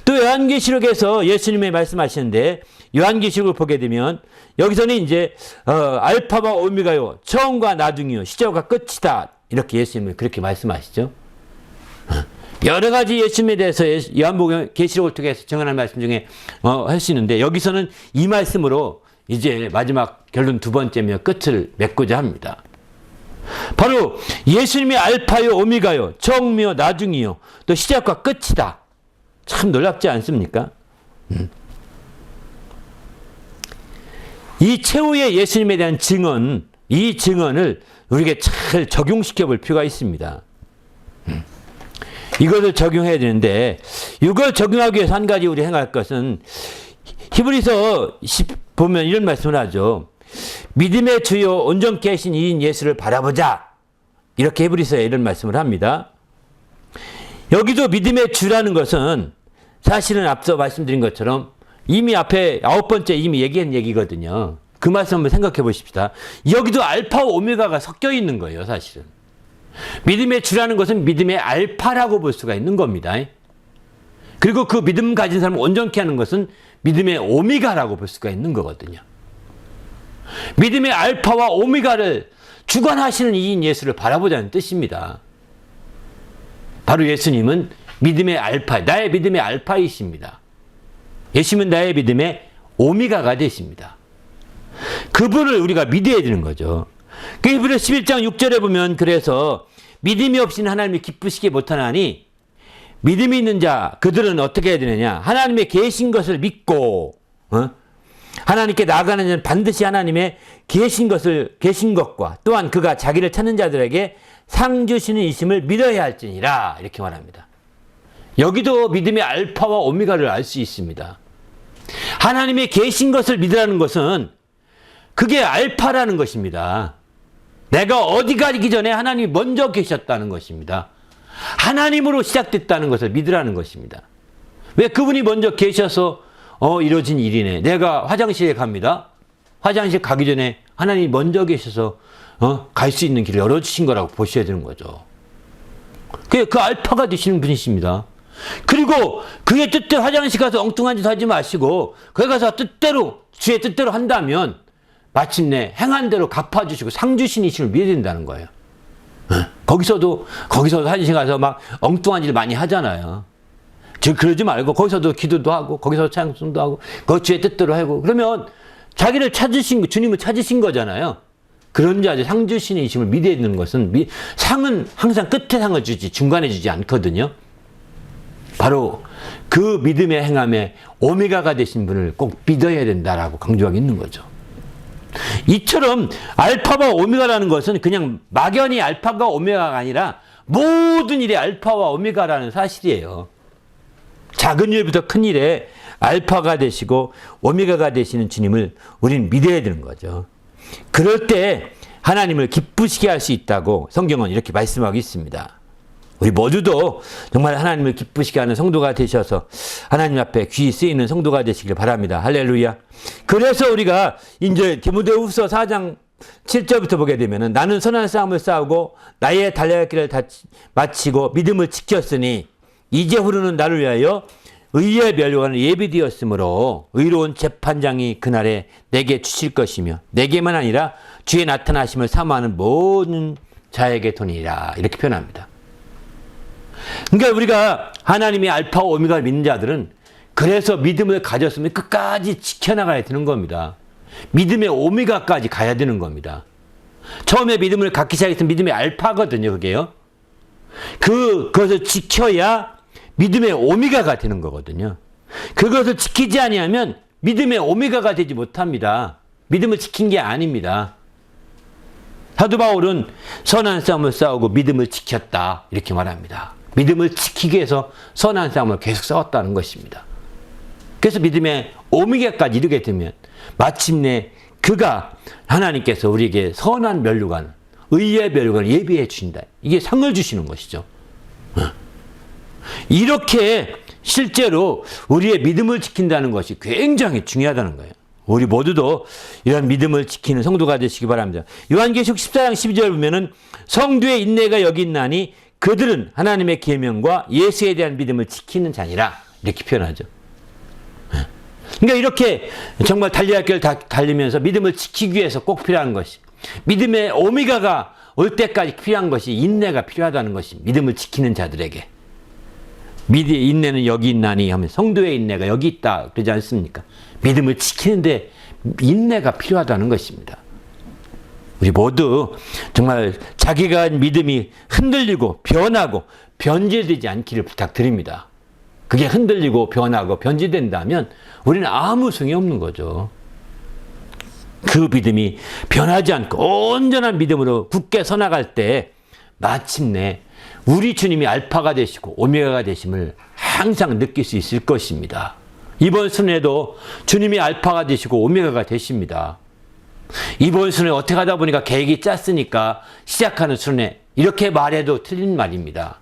또 요한계시록에서 예수님이 말씀하시는데, 요한계시록을 보게 되면 여기서는 이제 알파와 오메가요, 처음과 나중이요, 시작과 끝이다, 이렇게 예수님은 그렇게 말씀하시죠. 여러 가지 예수님에 대해서 요한복음 계시록을 통해서 정하는 말씀 중에 할 수 있는데, 여기서는 이 말씀으로 이제 마지막 결론 두 번째며 끝을 맺고자 합니다. 바로 예수님이 알파요 오메가요, 처음이요 나중이요, 또 시작과 끝이다. 참 놀랍지 않습니까? 이 최후의 예수님에 대한 증언, 이 증언을 우리에게 잘 적용시켜 볼 필요가 있습니다. 이것을 적용해야 되는데, 이걸 적용하기 위해서 한 가지 우리 행할 것은, 히브리서 10 보면 이런 말씀을 하죠. 믿음의 주요 온전케 하신 이인 예수를 바라보자, 이렇게 히브리서에 이런 말씀을 합니다. 여기도 믿음의 주라는 것은 사실은 앞서 말씀드린 것처럼 이미 앞에 9번째 이미 얘기한 얘기거든요. 그 말씀 한번 생각해 보십시다. 여기도 알파와 오메가가 섞여 있는 거예요, 사실은. 믿음의 주라는 것은 믿음의 알파라고 볼 수가 있는 겁니다. 그리고 그 믿음 가진 사람을 온전케 하는 것은 믿음의 오메가라고 볼 수가 있는 거거든요. 믿음의 알파와 오메가를 주관하시는 이인 예수를 바라보자는 뜻입니다. 바로 예수님은 믿음의 알파, 나의 믿음의 알파이십니다. 예수님은 나의 믿음의 오메가가 되십니다. 그분을 우리가 믿어야 되는 거죠. 그 히브리 11장 6절에 보면 그래서 믿음이 없이는 하나님이 기쁘시게 못하나니 믿음이 있는 자 그들은 어떻게 해야 되느냐 하나님의 계신 것을 믿고 하나님께 나아가는 자는 반드시 하나님의 계신 것과 또한 그가 자기를 찾는 자들에게 상 주시는 이심을 믿어야 할지니라 이렇게 말합니다. 여기도 믿음의 알파와 오메가를 알 수 있습니다. 하나님의 계신 것을 믿으라는 것은 그게 알파라는 것입니다. 내가 어디 가기 전에 하나님이 먼저 계셨다는 것입니다. 하나님으로 시작됐다는 것을 믿으라는 것입니다. 왜 그분이 먼저 계셔서 이루어진 일이네. 내가 화장실에 갑니다. 화장실 가기 전에 하나님이 먼저 계셔서 갈 수 있는 길을 열어주신 거라고 보셔야 되는 거죠. 그 알파가 되시는 분이십니다. 그리고 그의 뜻대로 화장실 가서 엉뚱한 짓 하지 마시고 거기 가서 뜻대로 주의 뜻대로 한다면 마침내 행한 대로 갚아주시고 상 주신 이심을 믿어야 된다는 거예요. 거기서도 화장실 가서 막 엉뚱한 짓 많이 하잖아요. 즉 그러지 말고 거기서도 기도도 하고 거기서 찬송도 하고 그 주의 뜻대로 하고 그러면 자기를 찾으신 주님을 찾으신 거잖아요. 그런 자들 상 주시는 이심을 믿어야 되는 것은 상은 항상 끝에 상을 주지 중간에 주지 않거든요. 바로 그 믿음의 행함에 오메가가 되신 분을 꼭 믿어야 된다라고 강조하고 있는 거죠. 이처럼 알파와 오메가라는 것은 그냥 막연히 알파가 오메가가 아니라 모든 일의 알파와 오메가라는 사실이에요. 작은 일부터 큰 일에 알파가 되시고 오메가가 되시는 주님을 우리는 믿어야 되는 거죠. 그럴 때 하나님을 기쁘시게 할 수 있다고 성경은 이렇게 말씀하고 있습니다. 우리 모두도 정말 하나님을 기쁘시게 하는 성도가 되셔서 하나님 앞에 귀 쓰이는 성도가 되시길 바랍니다. 할렐루야. 그래서 우리가 이제 디모데후서 4장 7절부터 보게 되면은 나는 선한 싸움을 싸우고 나의 달려갈 길을 다 마치고 믿음을 지켰으니 이제 후로는 나를 위하여 의의 멸류관을 예비되었으므로 의로운 재판장이 그날에 내게 주실 것이며 내게만 아니라 주의 나타나심을 사모하는 모든 자에게 도니라 이렇게 표현합니다. 그러니까 우리가 하나님의 알파와 오메가를 믿는 자들은 그래서 믿음을 가졌으면 끝까지 지켜나가야 되는 겁니다. 믿음의 오메가까지 가야 되는 겁니다. 처음에 믿음을 갖기 시작했으면 믿음의 알파거든요, 그게요. 그것을 지켜야 믿음의 오메가가 되는 거거든요. 그것을 지키지 아니하면 믿음의 오메가가 되지 못합니다. 믿음을 지킨 게 아닙니다. 사도 바울은 선한 싸움을 싸우고 믿음을 지켰다 이렇게 말합니다. 믿음을 지키기 위해서 선한 싸움을 계속 싸웠다는 것입니다. 그래서 믿음의 오메가까지 이르게 되면 마침내 그가 하나님께서 우리에게 선한 멸류관, 의의 멸류관을 예비해 주신다. 이게 상을 주시는 것이죠. 이렇게 실제로 우리의 믿음을 지킨다는 것이 굉장히 중요하다는 거예요. 우리 모두도 이런 믿음을 지키는 성도가 되시기 바랍니다. 요한계시록 14장 12절 보면은 성도의 인내가 여기 있나니 그들은 하나님의 계명과 예수에 대한 믿음을 지키는 자니라 이렇게 표현하죠. 그러니까 이렇게 정말 달려야 할 길을 달리면서 믿음을 지키기 위해서 꼭 필요한 것이 믿음의 오메가가 올 때까지 필요한 것이 인내가 필요하다는 것이 믿음을 지키는 자들에게 믿음의 인내는 여기 있나니 하면 성도의 인내가 여기 있다 그러지 않습니까? 믿음을 지키는데 인내가 필요하다는 것입니다. 우리 모두 정말 자기가 한 믿음이 흔들리고 변하고 변질되지 않기를 부탁드립니다. 그게 흔들리고 변하고 변질된다면 우리는 아무 소용이 없는 거죠. 그 믿음이 변하지 않고 온전한 믿음으로 굳게 서나갈 때 마침내 우리 주님이 알파가 되시고 오메가가 되심을 항상 느낄 수 있을 것입니다. 이번 순회도 주님이 알파가 되시고 오메가가 되십니다. 이번 순회 어떻게 하다 보니까 계획이 짰으니까 시작하는 순회 이렇게 말해도 틀린 말입니다.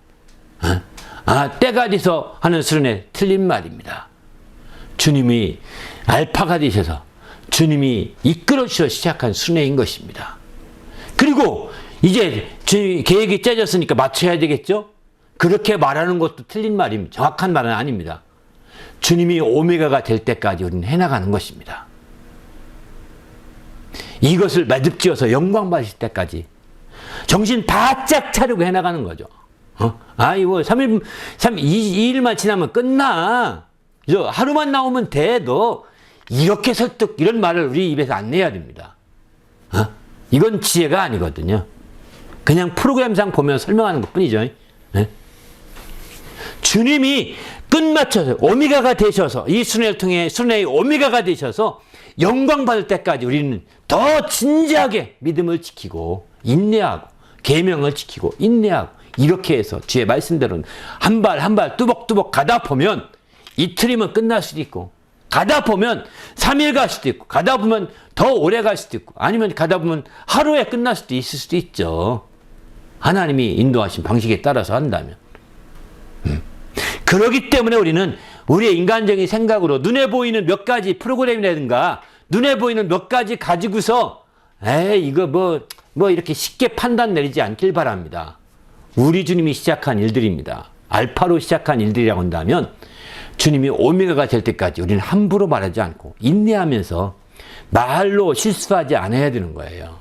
때가 돼서 하는 순회 틀린 말입니다. 주님이 알파가 되셔서 주님이 이끌어 주셔서 시작한 순회인 것입니다. 그리고 이제 계획이 짜졌으니까 맞춰야 되겠죠? 그렇게 말하는 것도 틀린 말입니다. 정확한 말은 아닙니다. 주님이 오메가가 될 때까지 우리는 해나가는 것입니다. 이것을 매듭지어서 영광 받으실 때까지 정신 바짝 차리고 해나가는 거죠. 이거 2일만 지나면 끝나. 하루만 나오면 돼. 너 이렇게 설득 이런 말을 우리 입에서 안 내야 됩니다. 이건 지혜가 아니거든요. 그냥 프로그램상 보면 설명하는 것 뿐이죠. 네? 주님이 끝마쳐서 오메가가 되셔서 이 순회를 통해 순회의 오메가가 되셔서 영광 받을 때까지 우리는 더 진지하게 믿음을 지키고 인내하고 계명을 지키고 인내하고 이렇게 해서 주의 말씀대로는 한 발 한 발 뚜벅뚜벅 가다 보면 이틀이면 끝날 수도 있고 가다 보면 3일 갈 수도 있고 가다 보면 더 오래 갈 수도 있고 아니면 가다 보면 하루에 끝날 수도 있을 수도 있죠. 하나님이 인도하신 방식에 따라서 한다면. 그렇기 때문에 우리는 우리의 인간적인 생각으로 눈에 보이는 몇 가지 프로그램이라든가 눈에 보이는 몇 가지 가지고서 이거 뭐 이렇게 쉽게 판단 내리지 않길 바랍니다. 우리 주님이 시작한 일들입니다. 알파로 시작한 일들이라고 한다면 주님이 오메가가 될 때까지 우리는 함부로 말하지 않고 인내하면서 말로 실수하지 않아야 되는 거예요.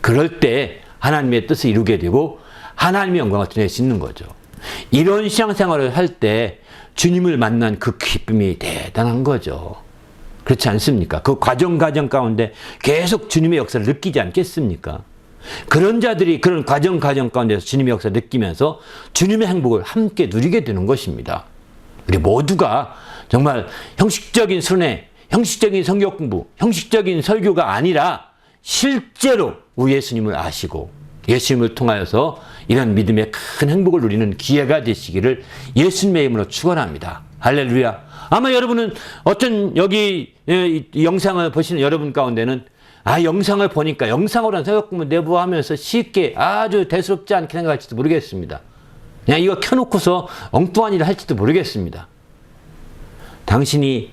그럴 때 하나님의 뜻을 이루게 되고 하나님의 영광을 드러낼 수 있는 거죠. 이런 신앙생활을 할 때 주님을 만난 그 기쁨이 대단한 거죠. 그렇지 않습니까? 그 과정 가운데 계속 주님의 역사를 느끼지 않겠습니까? 그런 자들이 그런 과정 가운데서 주님의 역사를 느끼면서 주님의 행복을 함께 누리게 되는 것입니다. 우리 모두가 정말 형식적인 순회, 형식적인 성경 공부, 형식적인 설교가 아니라 실제로 우리 예수님을 아시고 예수님을 통하여서 이런 믿음의 큰 행복을 누리는 기회가 되시기를 예수님의 이름으로 축원합니다. 할렐루야. 아마 여러분은 어떤 여기 영상을 보시는 여러분 가운데는 영상을 보니까 영상으로는 성경 공부 내부하면서 쉽게 아주 대수롭지 않게 생각할지도 모르겠습니다. 그냥 이거 켜놓고서 엉뚱한 일을 할지도 모르겠습니다. 당신이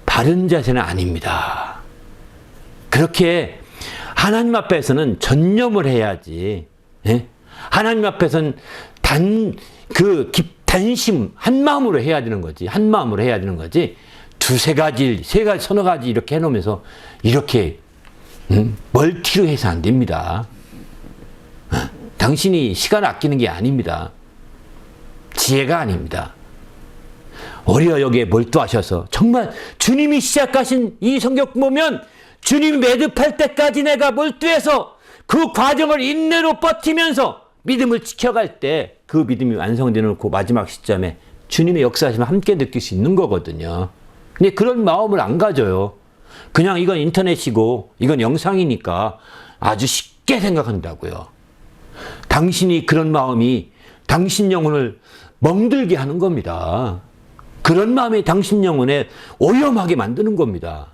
바른 자세는 아닙니다. 그렇게 하나님 앞에서는 전념을 해야지. 예? 하나님 앞에서는 단심, 한 마음으로 해야 되는 거지. 한 마음으로 해야 되는 거지. 두세 가지, 세 가지, 서너 가지 이렇게 해놓으면서 이렇게 멀티로 해서 안 됩니다. 당신이 시간 아끼는 게 아닙니다. 지혜가 아닙니다. 오히려 여기에 몰두하셔서 정말 주님이 시작하신 이 성경 보면 주님 매듭할 때까지 내가 몰두해서 그 과정을 인내로 버티면서 믿음을 지켜갈 때 그 믿음이 완성되는 그 마지막 시점에 주님의 역사하심을 함께 느낄 수 있는 거거든요. 근데 그런 마음을 안 가져요. 그냥 이건 인터넷이고 이건 영상이니까 아주 쉽게 생각한다고요. 당신이 그런 마음이 당신 영혼을 멍들게 하는 겁니다. 그런 마음이 당신 영혼에 오염하게 만드는 겁니다.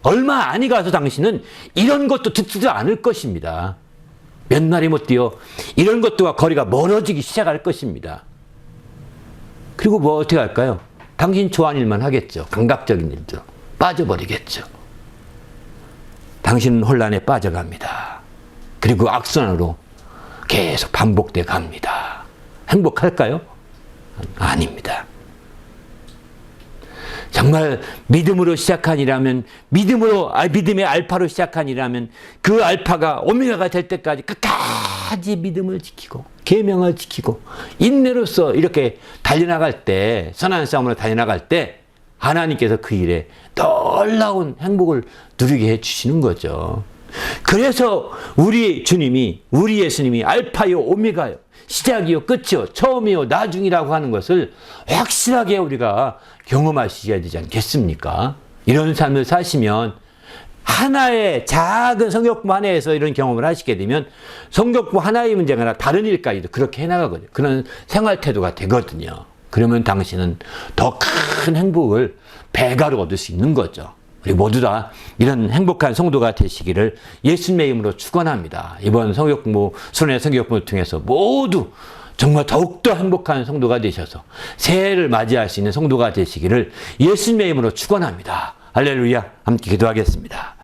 얼마 안이 가서 당신은 이런 것도 듣지도 않을 것입니다. 몇 날이 못 뛰어 이런 것들과 거리가 멀어지기 시작할 것입니다. 그리고 뭐 어떻게 할까요? 당신 좋아하는 일만 하겠죠. 감각적인 일도 빠져버리겠죠. 당신은 혼란에 빠져갑니다. 그리고 악순환으로 계속 반복돼 갑니다. 행복할까요? 아닙니다. 정말 믿음으로 시작한 일이라면 믿음의 알파로 시작한 일이라면 그 알파가 오메가가 될 때까지 끝까지 믿음을 지키고 계명을 지키고 인내로서 이렇게 달려나갈 때 선한 싸움으로 달려나갈 때 하나님께서 그 일에 놀라운 행복을 누리게 해주시는 거죠. 그래서 우리 주님이 우리 예수님이 알파요 오메가요 시작이요 끝이요 처음이요 나중이라고 하는 것을 확실하게 우리가 경험하셔야 되지 않겠습니까? 이런 삶을 사시면 하나의 작은 성경공 하나에서 이런 경험을 하시게 되면 성경공 하나의 문제가 아니라 다른 일까지도 그렇게 해나가거든요. 그런 생활 태도가 되거든요. 그러면 당신은 더 큰 행복을 배가로 얻을 수 있는 거죠. 우리 모두 다 이런 행복한 성도가 되시기를 예수님의 이름으로 축원합니다. 이번 성경 공부, 순회 성경 공부를 통해서 모두 정말 더욱더 행복한 성도가 되셔서 새해를 맞이할 수 있는 성도가 되시기를 예수님의 이름으로 축원합니다. 할렐루야. 함께 기도하겠습니다.